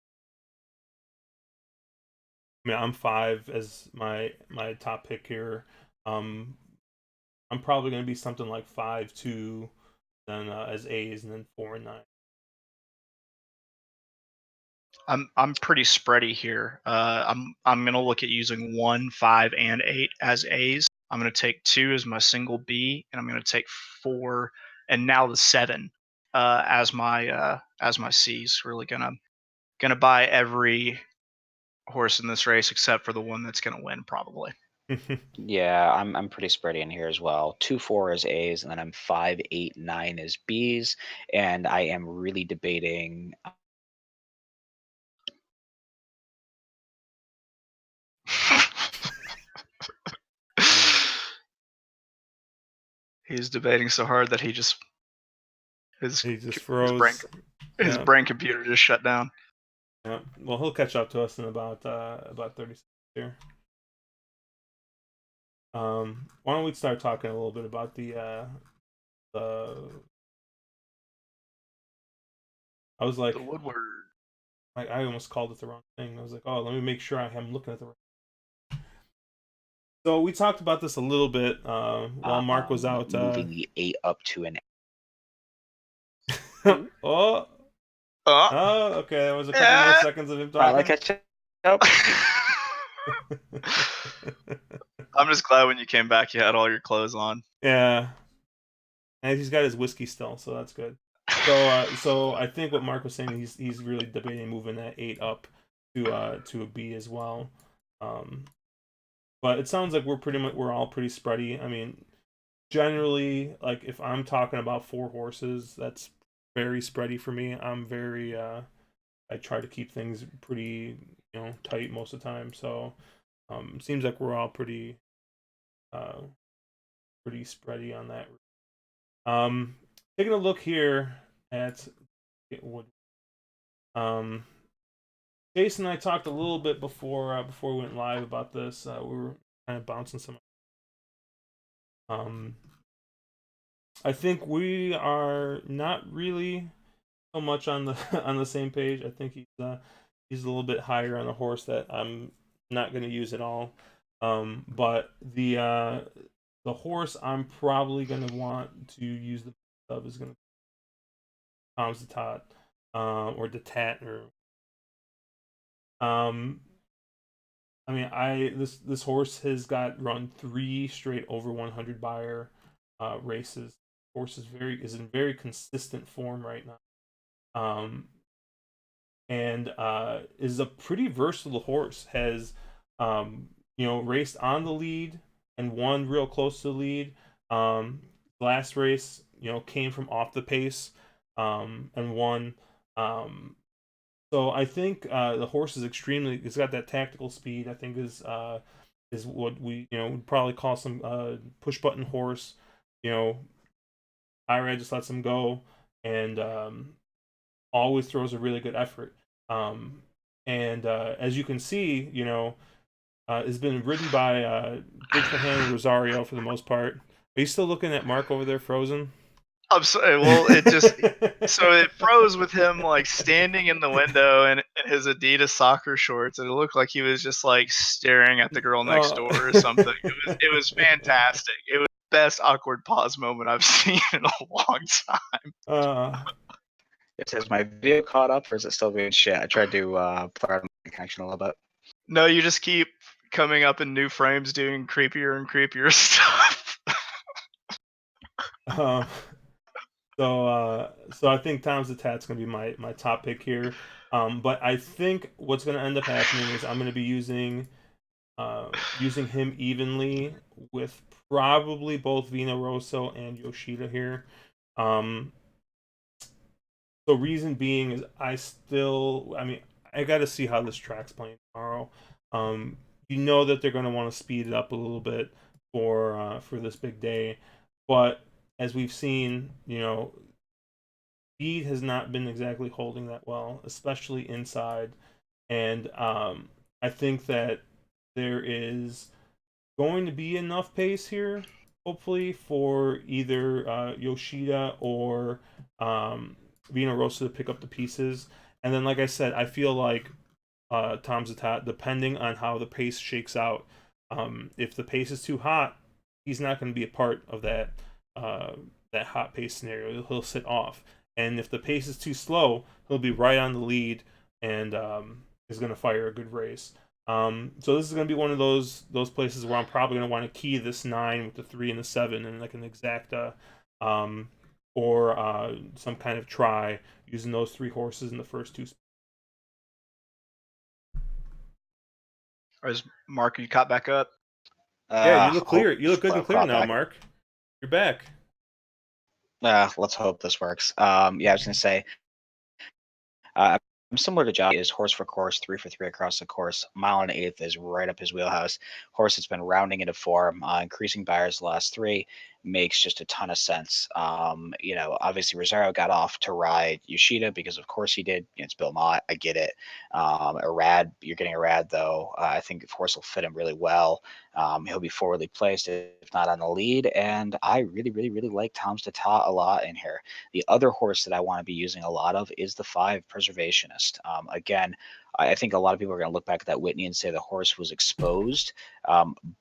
Speaker 1: I mean, I'm 5 as my top pick here. I'm probably going to be something like 5, 2, then as A's, and then 4 and 9.
Speaker 2: I'm pretty spready here. I'm gonna look at using 1, 5, and 8 as A's. I'm going to take 2 as my single B, and I'm going to take 4 and now the 7 as my C's. Really gonna buy every horse in this race except for the one that's gonna win probably.
Speaker 3: Yeah, I'm pretty spready in here as well. 2, 4 is A's, and then I'm 5, 8, 9 is B's, and I am really debating.
Speaker 2: He's debating so hard that he just
Speaker 1: froze.
Speaker 2: His brain computer just shut down.
Speaker 1: Yeah. Well, he'll catch up to us in about 30 seconds here. Why don't we start talking a little bit about the I was like
Speaker 2: The Woodward.
Speaker 1: I almost called it the wrong thing. I was like, oh, let me make sure I am looking at the right. So we talked about this a little bit while Mark was out.
Speaker 3: Moving the 8 up to an.
Speaker 1: Oh, okay. That was a couple more seconds of him talking.
Speaker 3: Finally catch up.
Speaker 2: I'm just glad when you came back, you had all your clothes on.
Speaker 1: Yeah, and he's got his whiskey still, so that's good. So I think what Mark was saying, he's really debating moving that 8 up to a B as well. But it sounds like we're all pretty spready. I mean, generally, like if I'm talking about 4 horses, that's very spready for me. I'm very I try to keep things pretty tight most of the time. So seems like we're all pretty spready on that. Taking a look here at Woodward. Jason and I talked a little bit before we went live about this. We were kind of bouncing some. I think we are not really so much on the on the same page. I think he's a little bit higher on the horse that I'm not going to use at all. But the horse I'm probably going to want to use the of is going to be Tom's the Tot, or the Tat, or I mean, this horse has got run 3 straight over 100 buyer races. Horse is in very consistent form right now, and is a pretty versatile horse. Has raced on the lead and won real close to the lead. Last race, came from off the pace, and won. So I think the horse is extremely. It's got that tactical speed. I think is what we would probably call some push button horse. Irad just lets him go and always throws a really good effort. And as you can see, it's been ridden by Big Fernando Rosario for the most part. Are you still looking at Mark over there, frozen?
Speaker 2: I'm sorry. Well, it froze with him like standing in the window in his Adidas soccer shorts, and it looked like he was just like staring at the girl next door or something. It was fantastic. It was the best awkward pause moment I've seen in a long time.
Speaker 3: Has my video caught up, or is it still being shit? I tried to play out my connection a little bit.
Speaker 2: No, you just keep coming up in new frames, doing creepier and creepier stuff.
Speaker 1: So I think Tom's the Tat's gonna be my top pick here. But I think what's gonna end up happening is I'm gonna be using him evenly with probably both Vino Rosso and Yoshida here. So reason being is I got to see how this track's playing tomorrow. That they're going to want to speed it up a little bit for this big day, but as we've seen, speed has not been exactly holding that well, especially inside, and I think that there is going to be enough pace here, hopefully, for either Yoshida or Vino Rosso to pick up the pieces. And then, like I said, I feel like Tom's Zatat, depending on how the pace shakes out, if the pace is too hot, he's not going to be a part of that hot pace scenario. He'll sit off. And if the pace is too slow, he'll be right on the lead and is going to fire a good race. So this is going to be one of those places where I'm probably going to want to key this 9 with the 3 and the 7 and like an exacta, um, or some kind of try using those 3 horses in the first 2.
Speaker 2: Or is Mark, you caught back up?
Speaker 1: Yeah, you look clear.
Speaker 3: Hope
Speaker 1: You look good and clear
Speaker 3: crop
Speaker 1: now,
Speaker 3: back.
Speaker 1: Mark. You're back.
Speaker 3: Let's hope this works. Yeah, I was gonna say, I'm similar to Josh. Is horse for course, 3 for 3 across the course. Mile and eighth is right up his wheelhouse. Horse that's been rounding into form, increasing Buyers the last 3 makes just a ton of sense. Obviously Rosario got off to ride Yoshida because of course he did. It's Bill Mott. I get it. Arad, you're getting Arad though. I think the horse will fit him really well. He'll be forwardly placed if not on the lead, and I really, really, really like Tom's Tata a lot in here. The other horse that I want to be using a lot of is the 5 Preservationist. Again, I think a lot of people are going to look back at that Whitney and say the horse was exposed.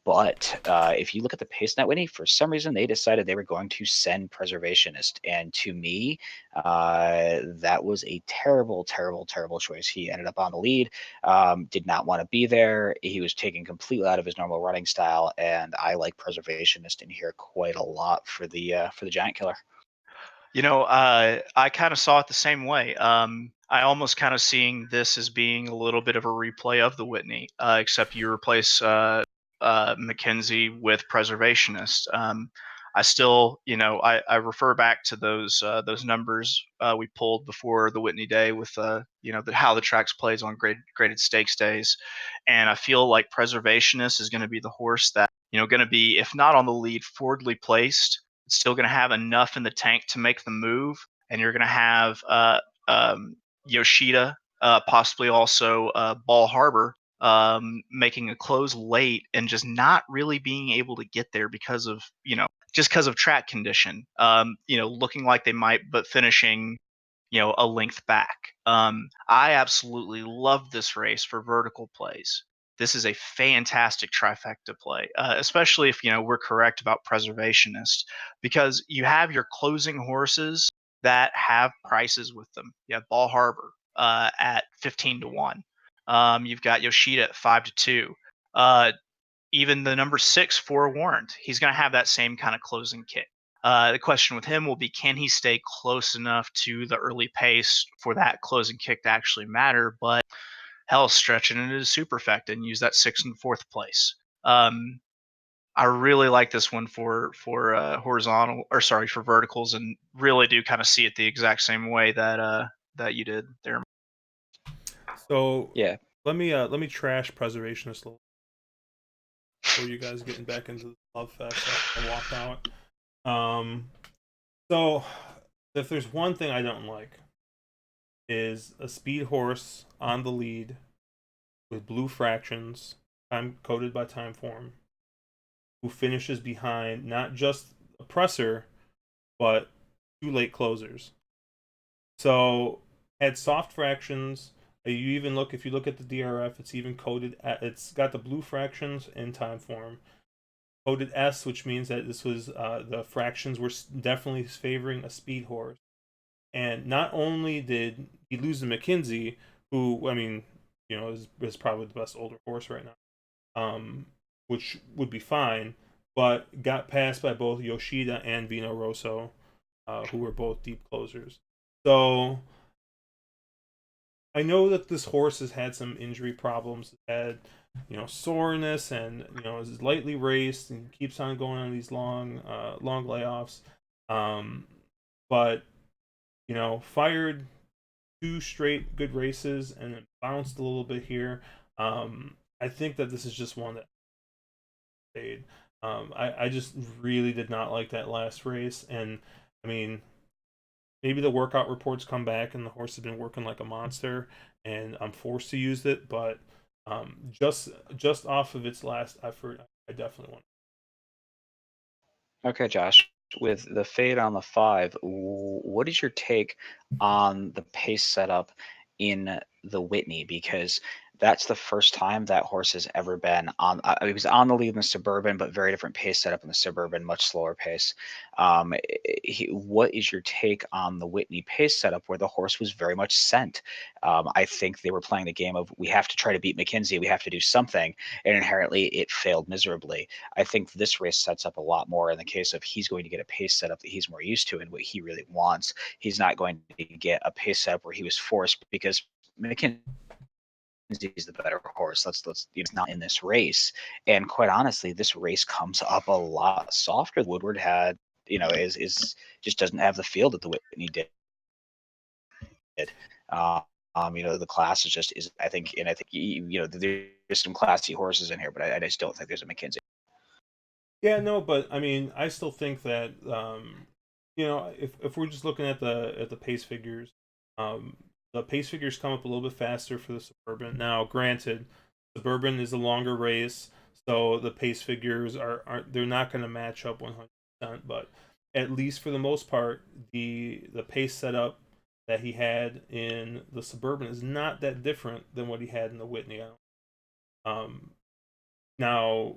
Speaker 3: But if you look at the pace in that Whitney, for some reason they decided they were going to send Preservationist. And to me, that was a terrible, terrible, terrible choice. He ended up on the lead, did not want to be there. He was taken completely out of his normal running style. And I like Preservationist in here quite a lot for the Giant Killer.
Speaker 2: I kind of saw it the same way. I almost kind of seeing this as being a little bit of a replay of the Whitney, except you replace Mackenzie with Preservationist. I still, I refer back to those numbers we pulled before the Whitney day with how the tracks plays on graded stakes days, and I feel like Preservationist is going to be the horse that going to be, if not on the lead, forwardly placed. It's still going to have enough in the tank to make the move, and you're going to have Yoshida, possibly also Ball Harbor, making a close late and just not really being able to get there because of track condition. Looking like they might, but finishing a length back. I absolutely love this race for vertical plays. This is a fantastic trifecta play, especially if we're correct about Preservationist, because you have your closing horses that have prices with them. You have Ball Harbor at 15-1. You've got Yoshida at 5-2. Even the number 6, Forewarned, he's going to have that same kind of closing kick. The question with him will be, can he stay close enough to the early pace for that closing kick to actually matter? But hell, stretch it into the superfecta and use that 6th and 4th place. I really like this one for horizontal, or sorry, for verticals, and really do kind of see it the exact same way that you did there.
Speaker 1: So
Speaker 3: Yeah.
Speaker 1: let me trash Preservationist a little before you guys getting back into the love fest after I walk out. So if there's one thing I don't like is a speed horse on the lead with blue fractions, time coded by time form, who finishes behind not just a presser, but 2 late closers. So had soft fractions. You even look if you look at the DRF, it's even coded. It's got the blue fractions in time form. Coded S, which means that this was the fractions were definitely favoring a speed horse. And not only did he lose to McKinsey, who I mean, is probably the best older horse right now, which would be fine, but got passed by both Yoshida and Vino Rosso, who were both deep closers. So I know that this horse has had some injury problems, had soreness, and is lightly raced and keeps on going on these long layoffs. But fired 2 straight good races and then bounced a little bit here. I think that this is just one that stayed. I just really did not like that last race, and I mean, maybe the workout reports come back and the horse has been working like a monster, and I'm forced to use it. But just off of its last effort, I definitely want.
Speaker 3: Okay, Josh. With the fade on the 5, what is your take on the pace setup in the Whitney? Because That's the first time that horse has ever been on. He was on the lead in the Suburban, but very different pace setup in the Suburban, much slower pace. What is your take on the Whitney pace setup, where the horse was very much sent? I think they were playing the game of, we have to try to beat McKinsey, we have to do something, and inherently it failed miserably. I think this race sets up a lot more in the case of, he's going to get a pace setup that he's more used to and what he really wants. He's not going to get a pace setup where he was forced because McKinsey is the better horse. Let's not in this race. And quite honestly, this race comes up a lot softer. Woodward had, is just doesn't have the field that the Whitney did. The class is just is I think, and I think there's some classy horses in here, but I just don't think there's a McKinsey.
Speaker 1: Yeah, no, but I mean, I still think that if we're just looking at the pace figures, the pace figures come up a little bit faster for the Suburban. Now, granted, Suburban is a longer race, so the pace figures aren't they're not going to match up 100%. But at least for the most part, the pace setup that he had in the Suburban is not that different than what he had in the Whitney. Um, Now,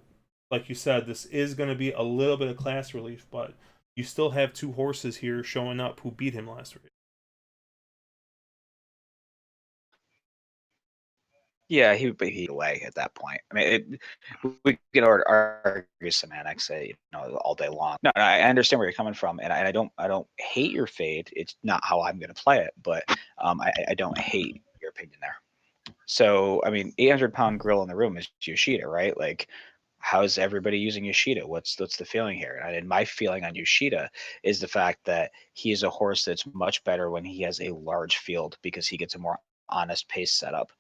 Speaker 1: like you said, this is going to be a little bit of class relief, but you still have two horses here showing up who beat him last race.
Speaker 3: Yeah, he away at that point. I mean, we can argue semantics, all day long. No, I understand where you're coming from, and I don't hate your fade. It's not how I'm going to play it, but I don't hate your opinion there. So, I mean, 800-pound grill in the room is Yoshida, right? Like, how's everybody using Yoshida? What's the feeling here? And my feeling on Yoshida is the fact that he is a horse that's much better when he has a large field, because he gets a more honest pace setup.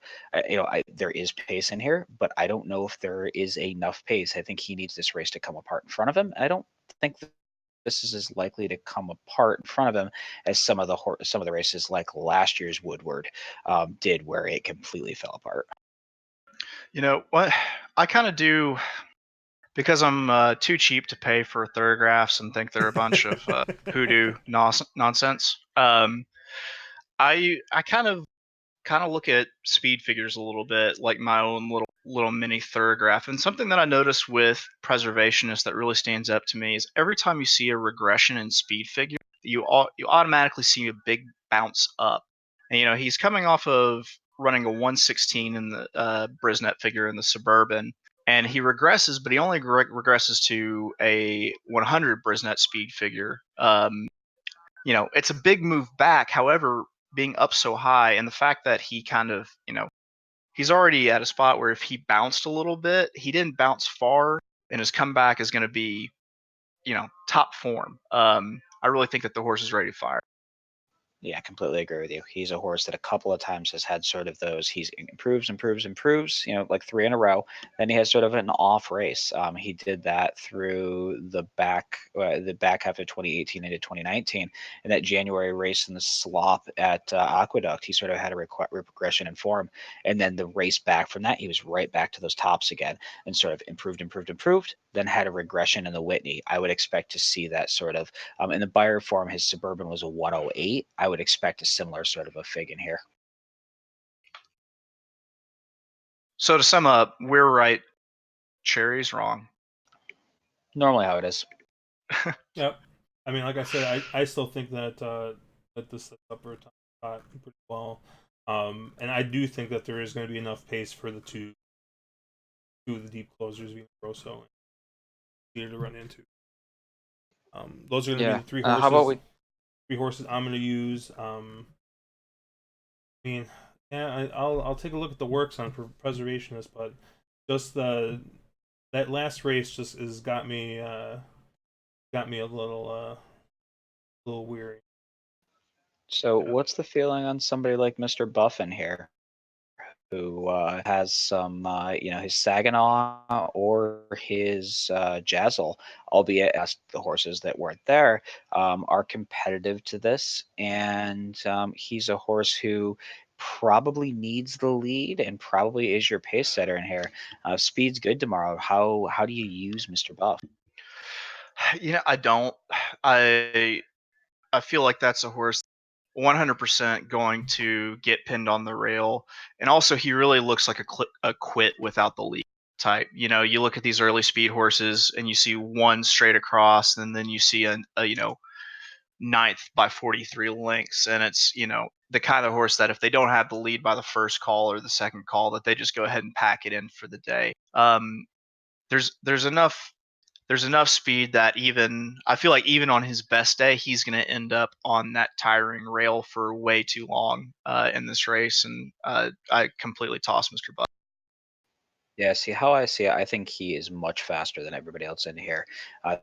Speaker 3: There is pace in here, but I don't know if there is enough pace. I think he needs this race to come apart in front of him. I don't think this is as likely to come apart in front of him as some of the races like last year's Woodward did, where it completely fell apart.
Speaker 2: You know what? I kind of do, because I'm too cheap to pay for thoroughgraphs and think they're a bunch of hoodoo nonsense. I kind of look at speed figures a little bit like my own little mini thoroughgraph. And something that I notice with preservationists that really stands up to me is every time you see a regression in speed figure, you automatically see a big bounce up. And he's coming off of running a 116 in the Brisnet figure in the Suburban, and he regresses, but he only regresses to a 100 Brisnet speed figure. It's a big move back. However, being up so high, and the fact that he kind of, he's already at a spot where if he bounced a little bit, he didn't bounce far, and his comeback is going to be, top form. I really think that the horse is ready to fire.
Speaker 3: Yeah, I completely agree with you. He's a horse that a couple of times has had sort of those, he's improves, like 3 in a row. Then he has sort of an off race. He did that through the back half of 2018 into 2019. And that January race in the slop at Aqueduct, he sort of had a regression in form. And then the race back from that, he was right back to those tops again and sort of improved, then had a regression in the Whitney. I would expect to see that sort of in the Beyer form. His Suburban was a 108. I would expect a similar sort of a fig in here.
Speaker 2: So to sum up, we're right, Cherry's wrong.
Speaker 3: Normally how it is.
Speaker 1: Yep. I mean, like I said, I still think that that this upper top pretty well, and I do think that there is going to be enough pace for the two of the deep closers, being Rosso and to run into. Those are going to be the three horses.
Speaker 3: How about we?
Speaker 1: Three horses I'm going to use. I mean, yeah, I'll take a look at the works on preservationist, but just that last race just has got me a little weary.
Speaker 3: So what's the feeling on somebody like Mr. Buffin here, who has some, his Saginaw or his Jazzle, albeit as the horses that weren't there are competitive to this, and he's a horse who probably needs the lead and probably is your pace setter in here. Speed's good tomorrow. How do you use Mr. Buff?
Speaker 2: I don't. I feel like that's a horse 100% going to get pinned on the rail. And also, he really looks like a quit without the lead type. You look at these early speed horses and you see one straight across, and then you see a ninth by 43 lengths. And it's, the kind of horse that if they don't have the lead by the first call or the second call, that they just go ahead and pack it in for the day. There's enough speed that I feel like even on his best day, he's going to end up on that tiring rail for way too long in this race. And I completely toss Mr. Buck.
Speaker 3: Yeah, see how I see it, I think he is much faster than everybody else in here. I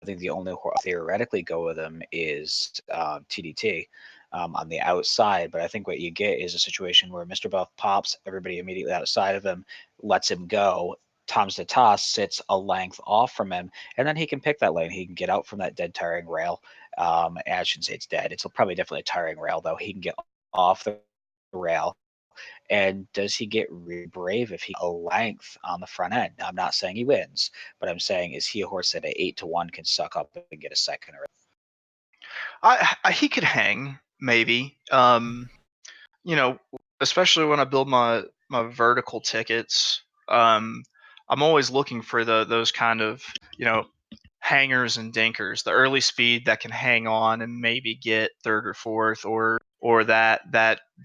Speaker 3: think the only theoretically go with him is TDT on the outside, but I think what you get is a situation where Mr. Buff pops everybody immediately outside of him, lets him go. Tom's the Toss sits a length off from him, and then he can pick that lane. He can get out from that dead tiring rail. I shouldn't say it's dead. It's probably definitely a tiring rail, though. He can get off the rail. And does he get really brave if he a length on the front end? Now, I'm not saying he wins, but I'm saying is he a horse that at 8-1 can suck up and get a second?
Speaker 2: He could hang maybe. Especially when I build my vertical tickets. I'm always looking for those kind of hangers and dinkers, the early speed that can hang on and maybe get third or fourth, or that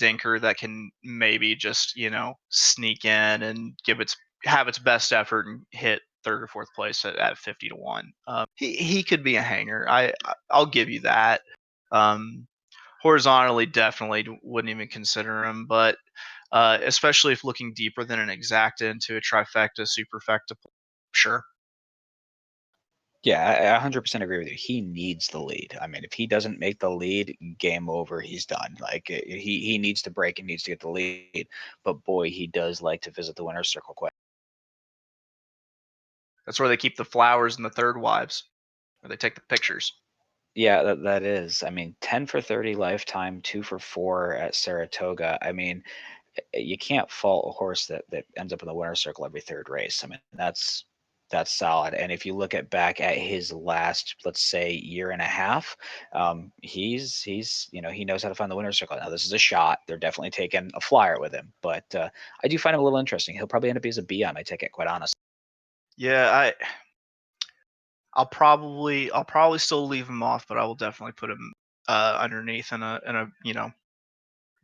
Speaker 2: dinker that can maybe just sneak in and have its best effort and hit third or fourth place at 50-1. He could be a hanger. I'll give you that. Horizontally, definitely wouldn't even consider him, but especially if looking deeper than an exacta into a trifecta, superfecta, sure.
Speaker 3: Yeah, I 100% agree with you. He needs the lead. I mean, if he doesn't make the lead, game over. He's done. Like he needs to break and needs to get the lead. But boy, he does like to visit the winner's circle quite.
Speaker 2: That's where they keep the flowers and the third wives, where they take the pictures.
Speaker 3: Yeah, that is. I mean, 10 for 30 lifetime, 2 for 4 at Saratoga. I mean, you can't fault a horse that ends up in the winner's circle every third race. I mean, that's solid. And if you look back at his last, let's say, year and a half, he's he knows how to find the winner's circle. Now this is a shot. They're definitely taking a flyer with him, but I do find him a little interesting. He'll probably end up as a B on my ticket, quite honestly.
Speaker 2: Yeah, I'll probably still leave him off, but I will definitely put him underneath in a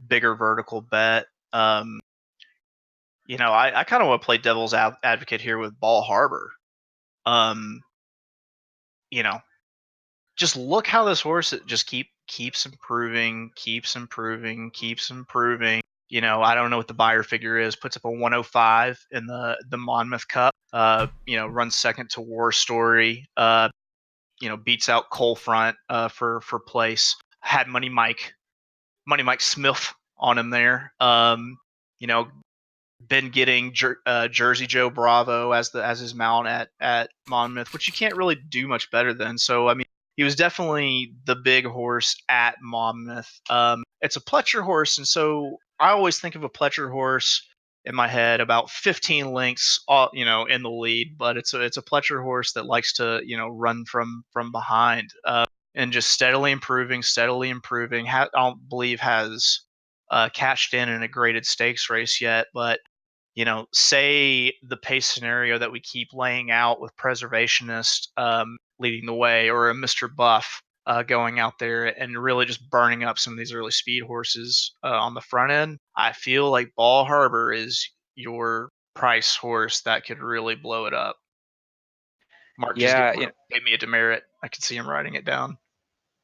Speaker 2: bigger vertical bet. I kind of want to play devil's advocate here with Ball Harbor. You know, just look how this horse just keeps improving. I don't know what the buyer figure is. Puts up a 105 in the Monmouth Cup. Runs second to War Story. Beats out Coal Front for place. Had Money Mike Smith on him there. Been getting Jersey Joe Bravo as his mount at Monmouth, which you can't really do much better than. So I mean, he was definitely the big horse at Monmouth. It's a Pletcher horse, and so I always think of a Pletcher horse in my head about 15 lengths, in the lead. But it's a Pletcher horse that likes to run from behind and just steadily improving. I don't believe has cashed in a graded stakes race yet, but say the pace scenario that we keep laying out with Preservationist leading the way, or a Mr. Buff going out there and really just burning up some of these early speed horses on the front end. I feel like Ball Harbor is your price horse that could really blow it up. Mark just
Speaker 3: Yeah,
Speaker 2: gave me a demerit. I could see him writing it down.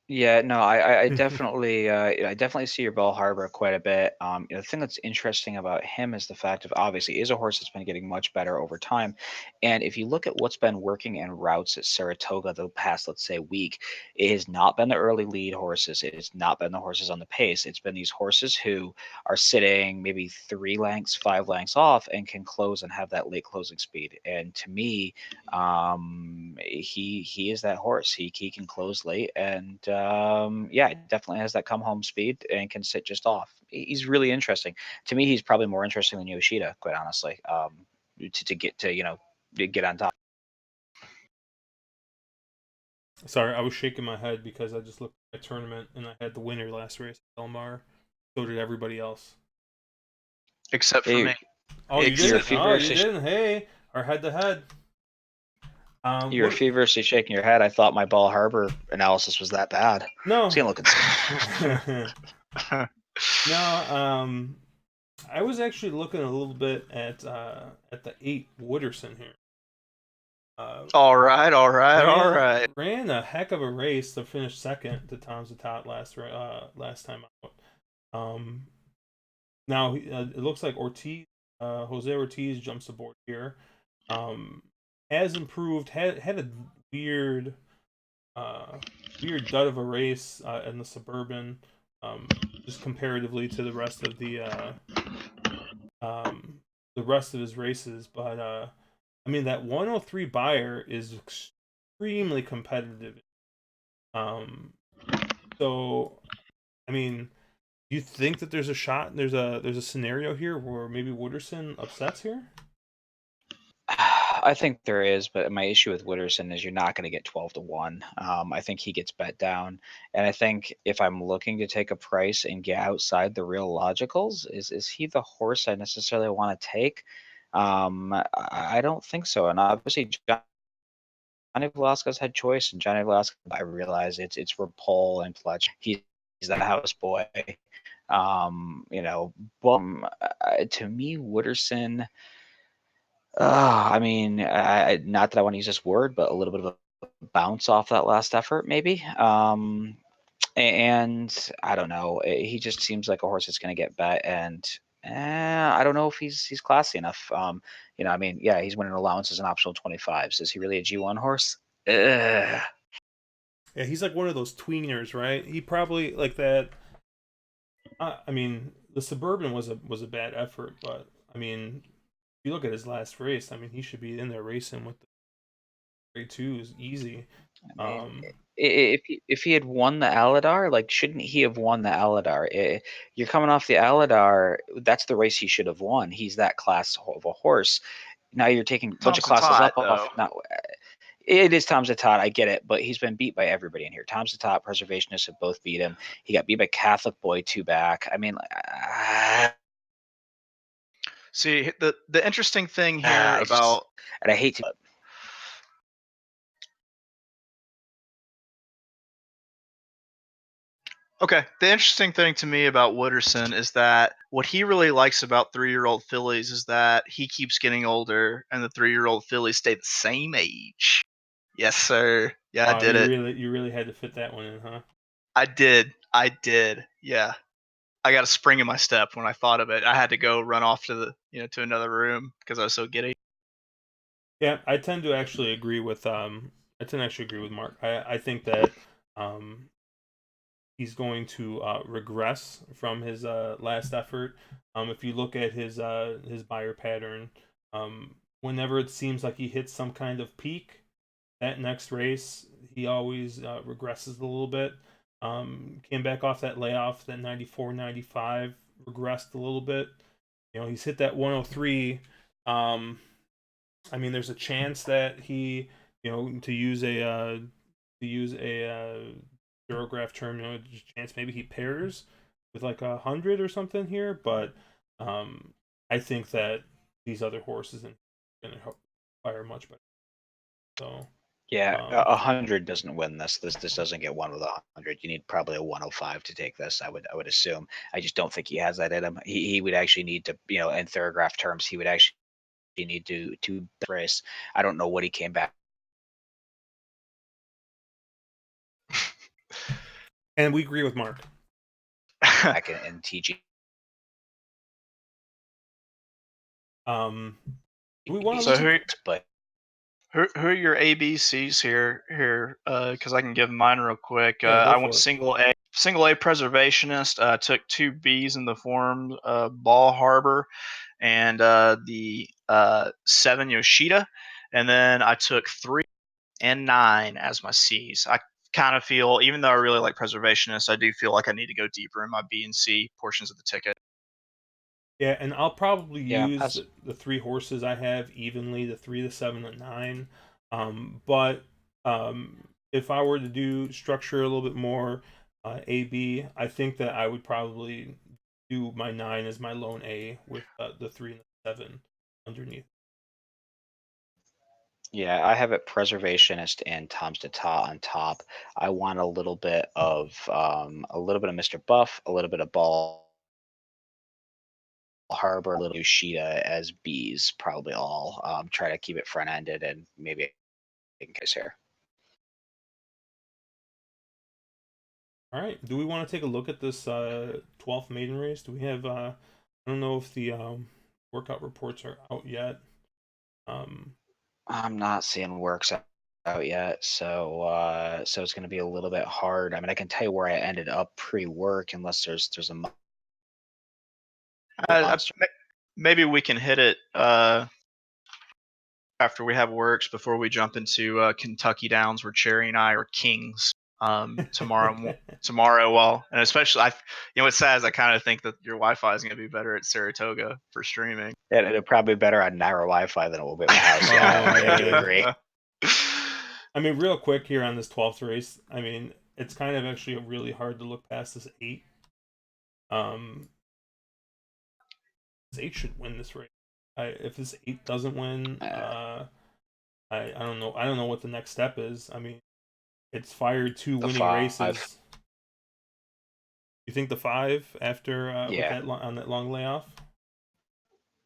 Speaker 3: Yeah, no, I definitely see your Ball Harbor quite a bit. The thing that's interesting about him is the fact of obviously he is a horse that's been getting much better over time. And if you look at what's been working in routes at Saratoga the past, let's say, week, it has not been the early lead horses. It has not been the horses on the pace. It's been these horses who are sitting maybe 3 lengths, 5 lengths off and can close and have that late closing speed. And to me, he is that horse. He can close late, and yeah, definitely has that come home speed and can sit just off. He's really interesting. To me, he's probably more interesting than Yoshida, quite honestly. To get to get on top.
Speaker 1: Sorry, I was shaking my head because I just looked at the tournament and I had the winner last race, Elmar. So did everybody else.
Speaker 2: Except for
Speaker 3: Hey,
Speaker 2: me.
Speaker 1: Oh, you
Speaker 3: you're
Speaker 2: Except
Speaker 1: didn't? Oh, you
Speaker 3: feverishly
Speaker 1: didn't? Hey, our head to head.
Speaker 3: you're
Speaker 1: What?
Speaker 3: feverishly shaking your head. I thought my Ball Harbor analysis was that bad.
Speaker 1: No.
Speaker 3: It's gonna look insane.
Speaker 1: No. I was actually looking a little bit at the 8 Wooderson here.
Speaker 2: all right, all right, all
Speaker 1: ran
Speaker 2: right.
Speaker 1: ran a heck of a race to finish second to Tom's Tot last time out. Um, Now it looks like Jose Ortiz jumps aboard here. Um, has improved. Had a weird, uh, weird dud of a race in the Suburban, just comparatively to um, the rest of his races. But I mean that 103 buyer is extremely competitive. Um, so I mean, do you think that there's a shot? There's a scenario here where maybe Wooderson upsets here.
Speaker 3: I think there is, but my issue with Wooderson is you're not going to get 12-1. I think he gets bet down, and I think if I'm looking to take a price and get outside the real logicals, is he the horse I necessarily want to take? I don't think so. And obviously, Johnny Velasquez had choice, and Johnny Velasquez, I realize it's Rapol and Fletch. He's the house boy. To me, Wooderson. I mean, not that I want to use this word, but a little bit of a bounce off that last effort, maybe. And I don't know. He just seems like a horse that's going to get bet, and I don't know if he's classy enough. I mean, yeah, he's winning allowances and optional 25s. Is he really a G1 horse? Ugh.
Speaker 1: Yeah, he's like one of those tweeners, right? He probably like that. I mean, the Suburban was a bad effort, but I mean, if you look at his last race, I mean, he should be in there racing with the grade twos easy.
Speaker 3: I mean,
Speaker 1: Um,
Speaker 3: if he had won the Aladar, like, shouldn't he have won the Aladar? You're coming off the Aladar. That's the race he should have won. He's that class of a horse. Now you're taking a bunch of
Speaker 2: Thompson
Speaker 3: classes
Speaker 2: Todd,
Speaker 3: up off.
Speaker 2: though.
Speaker 3: Now, it is Tom Zatat. I get it, but he's been beat by everybody in here. Tom Zatat, Preservationists have both beat him. He got beat by Catholic Boy 2 back. I mean,
Speaker 2: See, the interesting thing here
Speaker 3: I just
Speaker 2: about
Speaker 3: and I hate to.
Speaker 2: Okay, the interesting thing to me about Wooderson is that what he really likes about 3-year-old fillies is that he keeps getting older, and the 3-year-old fillies stay the same age. Yes, sir. Yeah, I
Speaker 1: wow,
Speaker 2: did it.
Speaker 1: you really had to fit that one in, huh?
Speaker 2: I did. I did. Yeah. I got a spring in my step when I thought of it. I had to go run off to to another room because I was so giddy.
Speaker 1: Yeah, I tend to actually agree with Mark. I think that um he's going to regress from his last effort. If you look at his buyer pattern, whenever it seems like he hits some kind of peak, that next race he always regresses a little bit. Came back off that layoff, that 94, 95, regressed a little bit. He's hit that 103. I mean, there's a chance that he, to use a Durograph term, there's a chance maybe he pairs with like 100 or something here. But I think that these other horses are going to fire much better. So
Speaker 3: Yeah,
Speaker 1: um,
Speaker 3: 100 doesn't win this. This doesn't get won with 100. You need probably a 105 to take this. I would assume. I just don't think he has that in him. He would actually need to, in Thorograph terms, he would actually need to race. I don't know what he came back
Speaker 1: and we agree with Mark.
Speaker 3: in TG.
Speaker 1: Do we want to
Speaker 2: So
Speaker 1: look at?
Speaker 3: But
Speaker 2: who are your ABCs here? Because I can give mine real quick.
Speaker 1: Yeah, go
Speaker 2: I went
Speaker 1: for it.
Speaker 2: single A preservationist. Took 2 Bs in the form Ball Harbor and the 7 Yoshida, and then I took 3 and 9 as my Cs. I kind of feel, even though I really like preservationist, I do feel like I need to go deeper in my B and C portions of the ticket.
Speaker 1: Yeah, and I'll probably
Speaker 3: yeah,
Speaker 1: use the 3 horses I have evenly, the 3, the 7, the 9. But if I were to do structure a little bit more AB, I think that I would probably do my 9 as my lone A with the 3 and the 7 underneath.
Speaker 3: Yeah, I have it preservationist and Tom's d'etat on top. I want a little bit of Mr. Buff, a little bit of Ball Harbor, a little Yoshida as B's, probably all. Try to keep it front ended and maybe in case here.
Speaker 1: All right. Do we want to take a look at this 12th maiden race? Do we have? I don't know if the workout reports are out yet.
Speaker 3: I'm not seeing works out yet, so it's going to be a little bit hard. I mean, I can tell you where I ended up pre-work, unless there's a monster.
Speaker 2: Maybe we can hit it after we have works before we jump into Kentucky Downs, where Cherry and I are kings tomorrow. Tomorrow, and especially what's sad is I kind of think that your Wi-Fi is going to be better at Saratoga for streaming.
Speaker 3: Yeah, it'll probably be better on Naira Wi-Fi than it will be at my house. Yeah, I do agree.
Speaker 1: I mean, real quick here on this 12th race, I mean, it's kind of actually really hard to look past this 8. This 8 should win this race. If this 8 doesn't win, I don't know. I don't know what the next step is. I mean, it's fired 2 winning races. You think the 5 after with that on that long layoff?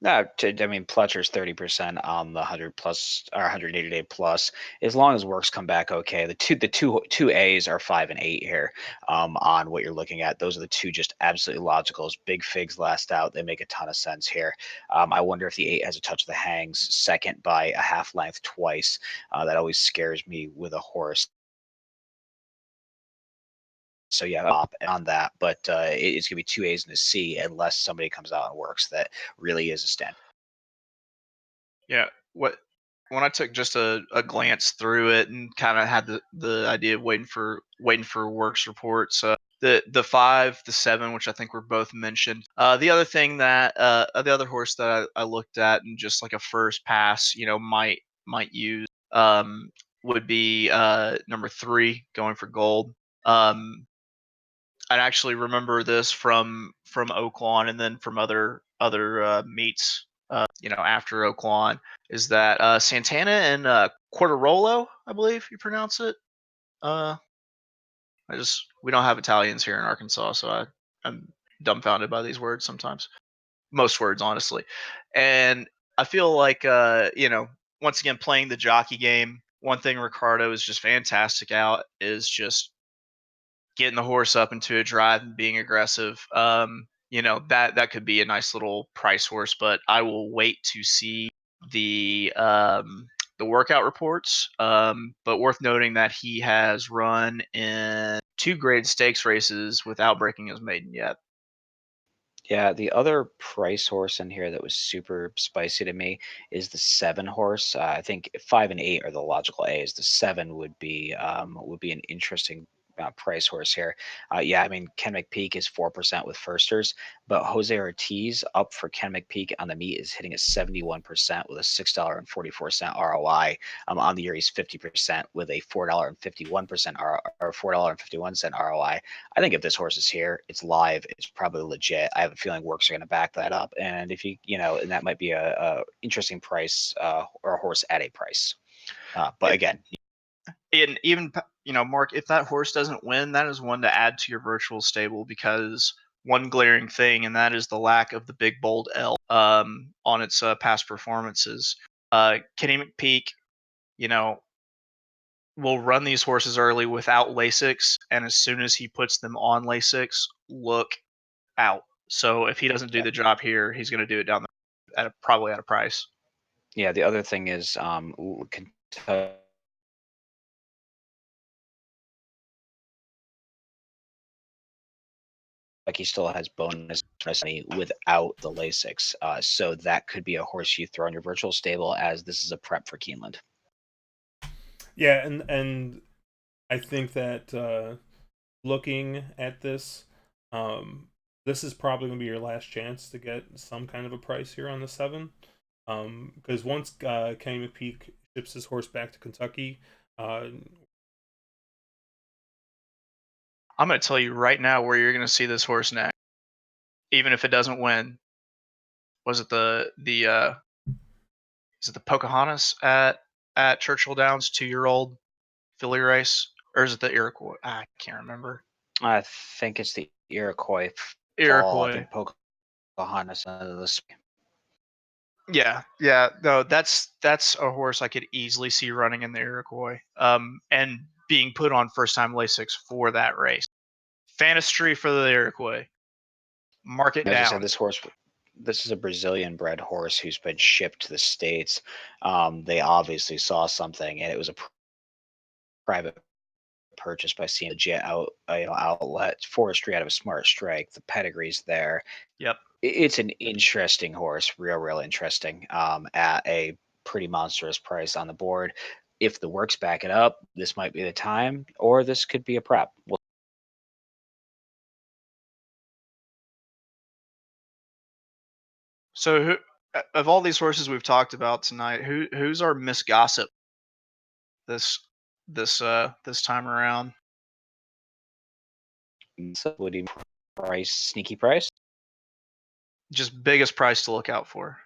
Speaker 3: No, I mean Pletcher's 30% on the 100 plus or 180 day plus. As long as works come back okay, the two A's are 5 and 8 here. On what you're looking at, those are the two just absolutely logicals. Big figs last out. They make a ton of sense here. I wonder if the 8 has a touch of the hangs, second by a half length twice. That always scares me with a horse. So yeah, up on that, but it's gonna be 2 A's and a C unless somebody comes out and works that really is a stand.
Speaker 2: Yeah, when I took just a glance through it and kind of had the idea of waiting for works reports, the 5, the 7, which I think were both mentioned. The other thing that the other horse that I looked at and just like a first pass, might use would be number 3 going for gold. I actually remember this from Oaklawn and then from other meets. After Oaklawn, is that Santana and Quartarolo, I believe you pronounce it. We don't have Italians here in Arkansas, so I'm dumbfounded by these words sometimes. Most words, honestly, and I feel like once again playing the jockey game. One thing Ricardo is just fantastic out is just getting the horse up into a drive and being aggressive. That could be a nice little price horse, but I will wait to see the workout reports. But worth noting that he has run in 2 grade stakes races without breaking his maiden yet.
Speaker 3: Yeah, the other price horse in here that was super spicy to me is the 7 horse. I think 5 and 8 are the logical A's. The 7 would be an interesting price horse here. Yeah, I mean Ken McPeak is 4% with firsters, but Jose Ortiz up for Ken McPeak on the meet is hitting at 71% with a $6.44 ROI. On the year he's 50% with a $4.51 or $4.51 ROI. I think if this horse is here, it's live, it's probably legit. I have a feeling works are going to back that up. And if and that might be a interesting price or a horse at a price. But again,
Speaker 2: and even Mark, if that horse doesn't win, that is one to add to your virtual stable, because one glaring thing, and that is the lack of the big bold L on its past performances. Kenny McPeak, will run these horses early without Lasix, and as soon as he puts them on Lasix, look out. So if he doesn't do the job here, he's going to do it down probably at a price.
Speaker 3: Yeah, the other thing is Kentucky still has bonus money without the Lasix. So that could be a horse you throw in your virtual stable as this is a prep for Keeneland.
Speaker 1: Yeah, and I think that looking at this, this is probably going to be your last chance to get some kind of a price here on the 7. Because once Kenny McPeak ships his horse back to Kentucky,
Speaker 2: I'm going to tell you right now where you're going to see this horse next, even if it doesn't win. Was it is it the Pocahontas at Churchill Downs 2-year-old filly race, or is it the Iroquois? I can't remember.
Speaker 3: I think it's the Iroquois fall. I
Speaker 2: Iroquois.
Speaker 3: think Pocahontas under the.
Speaker 2: Yeah. No, that's a horse I could easily see running in the Iroquois, and being put on first time Lasix for that race. Fantasy for the Iroquois. Mark it
Speaker 3: As I
Speaker 2: down.
Speaker 3: said, this is a Brazilian bred horse who's been shipped to the States. They obviously saw something, and it was a private purchase by seeing a jet outlet, forestry out of a smart strike. The pedigree's there.
Speaker 2: Yep.
Speaker 3: It's an interesting horse, real interesting, at a pretty monstrous price on the board. If the works back it up, this might be the time, or this could be a prep.
Speaker 2: So, who, of all these horses we've talked about tonight, who's our Miss Gossip this time around?
Speaker 3: So would he price sneaky price?
Speaker 2: Just biggest price to look out for.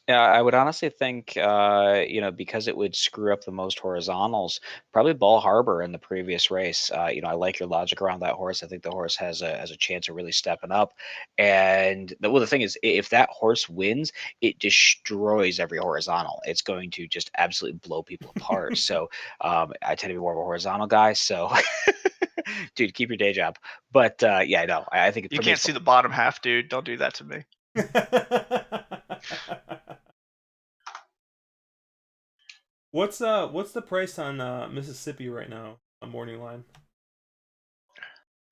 Speaker 3: Yeah, I would honestly think, because it would screw up the most horizontals, probably Ball Harbor in the previous race. I like your logic around that horse. I think the horse has a chance of really stepping up. And the thing is, if that horse wins, it destroys every horizontal. It's going to just absolutely blow people apart. So I tend to be more of a horizontal guy. So, dude, keep your day job. But yeah, no, I think
Speaker 2: You can't see the bottom half, dude. Don't do that to me.
Speaker 1: What's the price on Mississippi right now on morning line?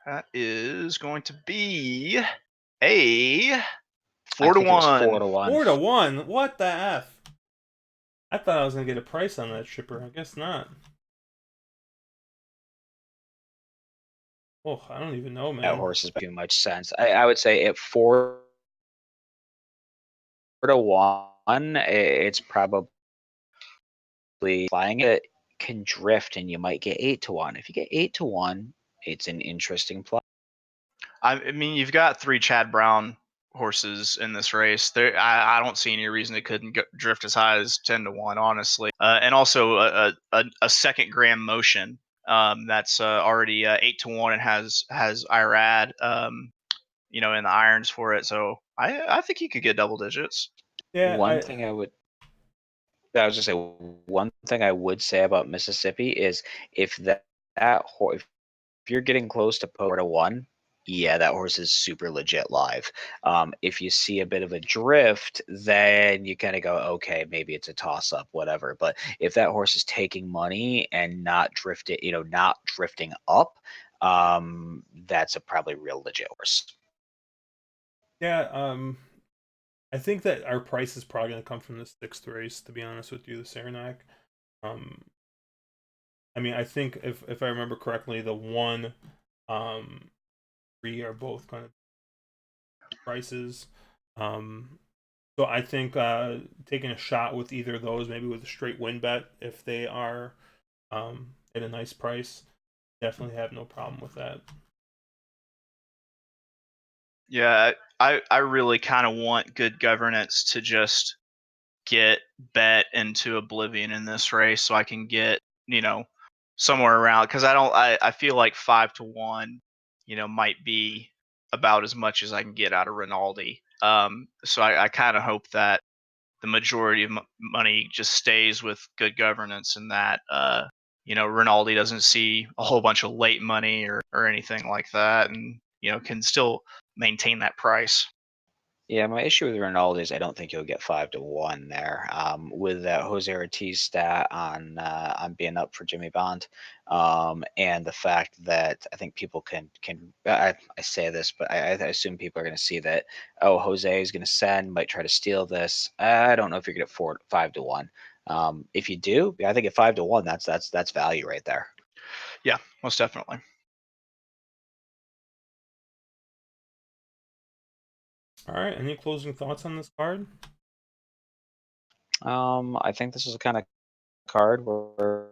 Speaker 2: That is going to be a 4
Speaker 3: I
Speaker 2: to
Speaker 3: think it was
Speaker 2: 1.
Speaker 3: 4-1.
Speaker 1: 4-1. What the f? I thought I was gonna get a price on that shipper. I guess not. Oh, I don't even know, man.
Speaker 3: That horse is too much sense. I would say at 4-1, it's probably flying it can drift, and you might get 8-1. If you get 8-1, it's an interesting play.
Speaker 2: I mean, you've got 3 Chad Brown horses in this race. I don't see any reason it couldn't drift as high as 10 to 1, honestly. And also a second Grand Motion that's already 8 to 1 and has Irad, in the irons for it. So I think he could get double digits.
Speaker 1: Yeah,
Speaker 3: One thing I would say about Mississippi is if that horse, if you're getting close to 4-1, yeah, that horse is super legit live. If you see a bit of a drift, then you kind of go, okay, maybe it's a toss up, whatever. But if that horse is taking money and not drifting up, that's a probably real legit horse.
Speaker 1: Yeah, I think that our price is probably going to come from the 6th race, to be honest with you, the Saranac. I mean, I think if I remember correctly, the 1, 3 are both kind of prices. So I think taking a shot with either of those, maybe with a straight win bet, if they are at a nice price, definitely have no problem with that.
Speaker 2: Yeah, I really kind of want Good Governance to just get bet into oblivion in this race so I can get, somewhere around, because I feel like 5 to 1, might be about as much as I can get out of Rinaldi. So I kind of hope that the majority of money just stays with Good Governance, and that Rinaldi doesn't see a whole bunch of late money or anything like that, and can still maintain that price.
Speaker 3: Yeah, my issue with Ronaldo is I don't think you'll get 5-1 there. With that Jose Ortiz stat on being up for Jimmy Bond, and the fact that I think people can I say this, but I assume people are going to see that, oh, Jose is going to send, might try to steal this. I don't know if you're going to get 5-1. If you do, I think at 5-1, that's value right there.
Speaker 2: Yeah, most definitely.
Speaker 1: All right. Any closing thoughts on this card?
Speaker 3: I think this is kind of card where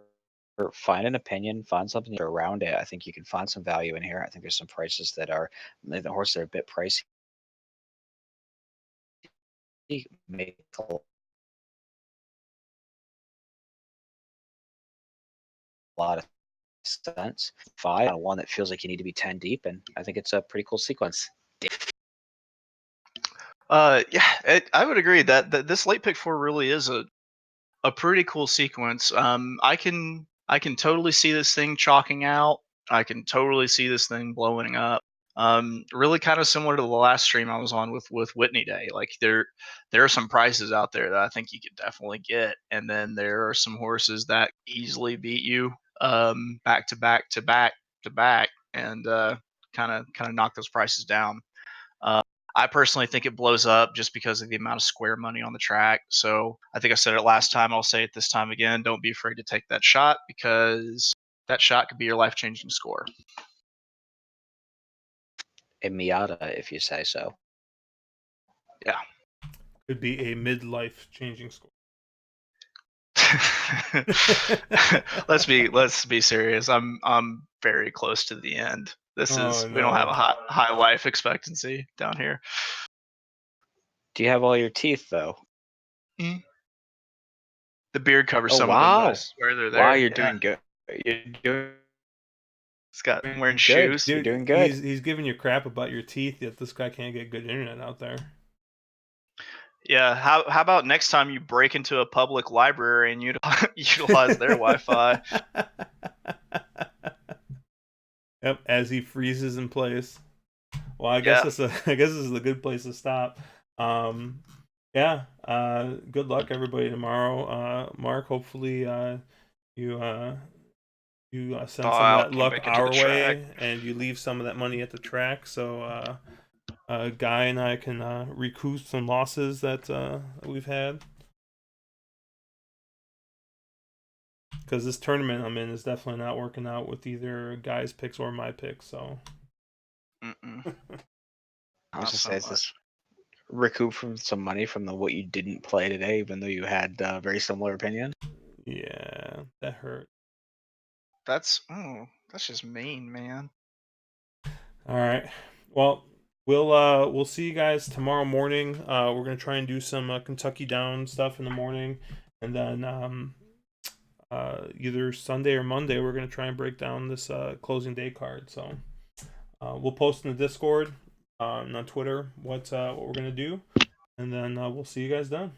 Speaker 3: find an opinion, find something around it. I think you can find some value in here. I think there's some prices that are the horses that are a bit pricey. Make a lot of sense. 5 on one that feels like you need to be 10 deep, and I think it's a pretty cool sequence.
Speaker 2: Yeah, I would agree that this late pick 4 really is a pretty cool sequence. I can totally see this thing chalking out. I can totally see this thing blowing up. Really kind of similar to the last stream I was on with Whitney Day. Like there are some prices out there that I think you could definitely get, and then there are some horses that easily beat you back to back to back to back, and kind of knock those prices down. I personally think it blows up just because of the amount of square money on the track. So I think I said it last time. I'll say it this time again. Don't be afraid to take that shot, because that shot could be your life-changing score.
Speaker 3: A Miata, if you say so.
Speaker 2: Yeah.
Speaker 1: Could be a midlife changing score.
Speaker 2: let's be serious. I'm very close to the end. We don't have a high life expectancy down here.
Speaker 3: Do you have all your teeth though?
Speaker 2: Mm. The beard covers
Speaker 3: Oh,
Speaker 2: some
Speaker 3: wow.
Speaker 2: of them, but I swear they're there.
Speaker 3: Wow, you're doing good. You're doing
Speaker 2: Scott wearing
Speaker 3: good.
Speaker 2: shoes.
Speaker 3: You're doing good.
Speaker 1: He's giving you crap about your teeth, yet this guy can't get good internet out there.
Speaker 2: Yeah, how about next time you break into a public library and utilize their Wi-Fi?
Speaker 1: Yep, as he freezes in place. Well, I guess this is a good place to stop. Yeah. Good luck everybody tomorrow. Mark, hopefully you send some of that luck our way, and you leave some of that money at the track, so Guy and I can recoup some losses that we've had. Because this tournament I'm in is definitely not working out with either Guy's picks or my picks, so.
Speaker 3: I was just saying, this recoup from some money from what you didn't play today, even though you had a very similar opinion.
Speaker 1: Yeah, that hurt.
Speaker 2: That's just mean, man.
Speaker 1: All right. Well, we'll see you guys tomorrow morning. We're gonna try and do some Kentucky Down stuff in the morning, and then either Sunday or Monday we're gonna try and break down this closing day card. So we'll post in the Discord and on Twitter what we're gonna do, and then we'll see you guys then.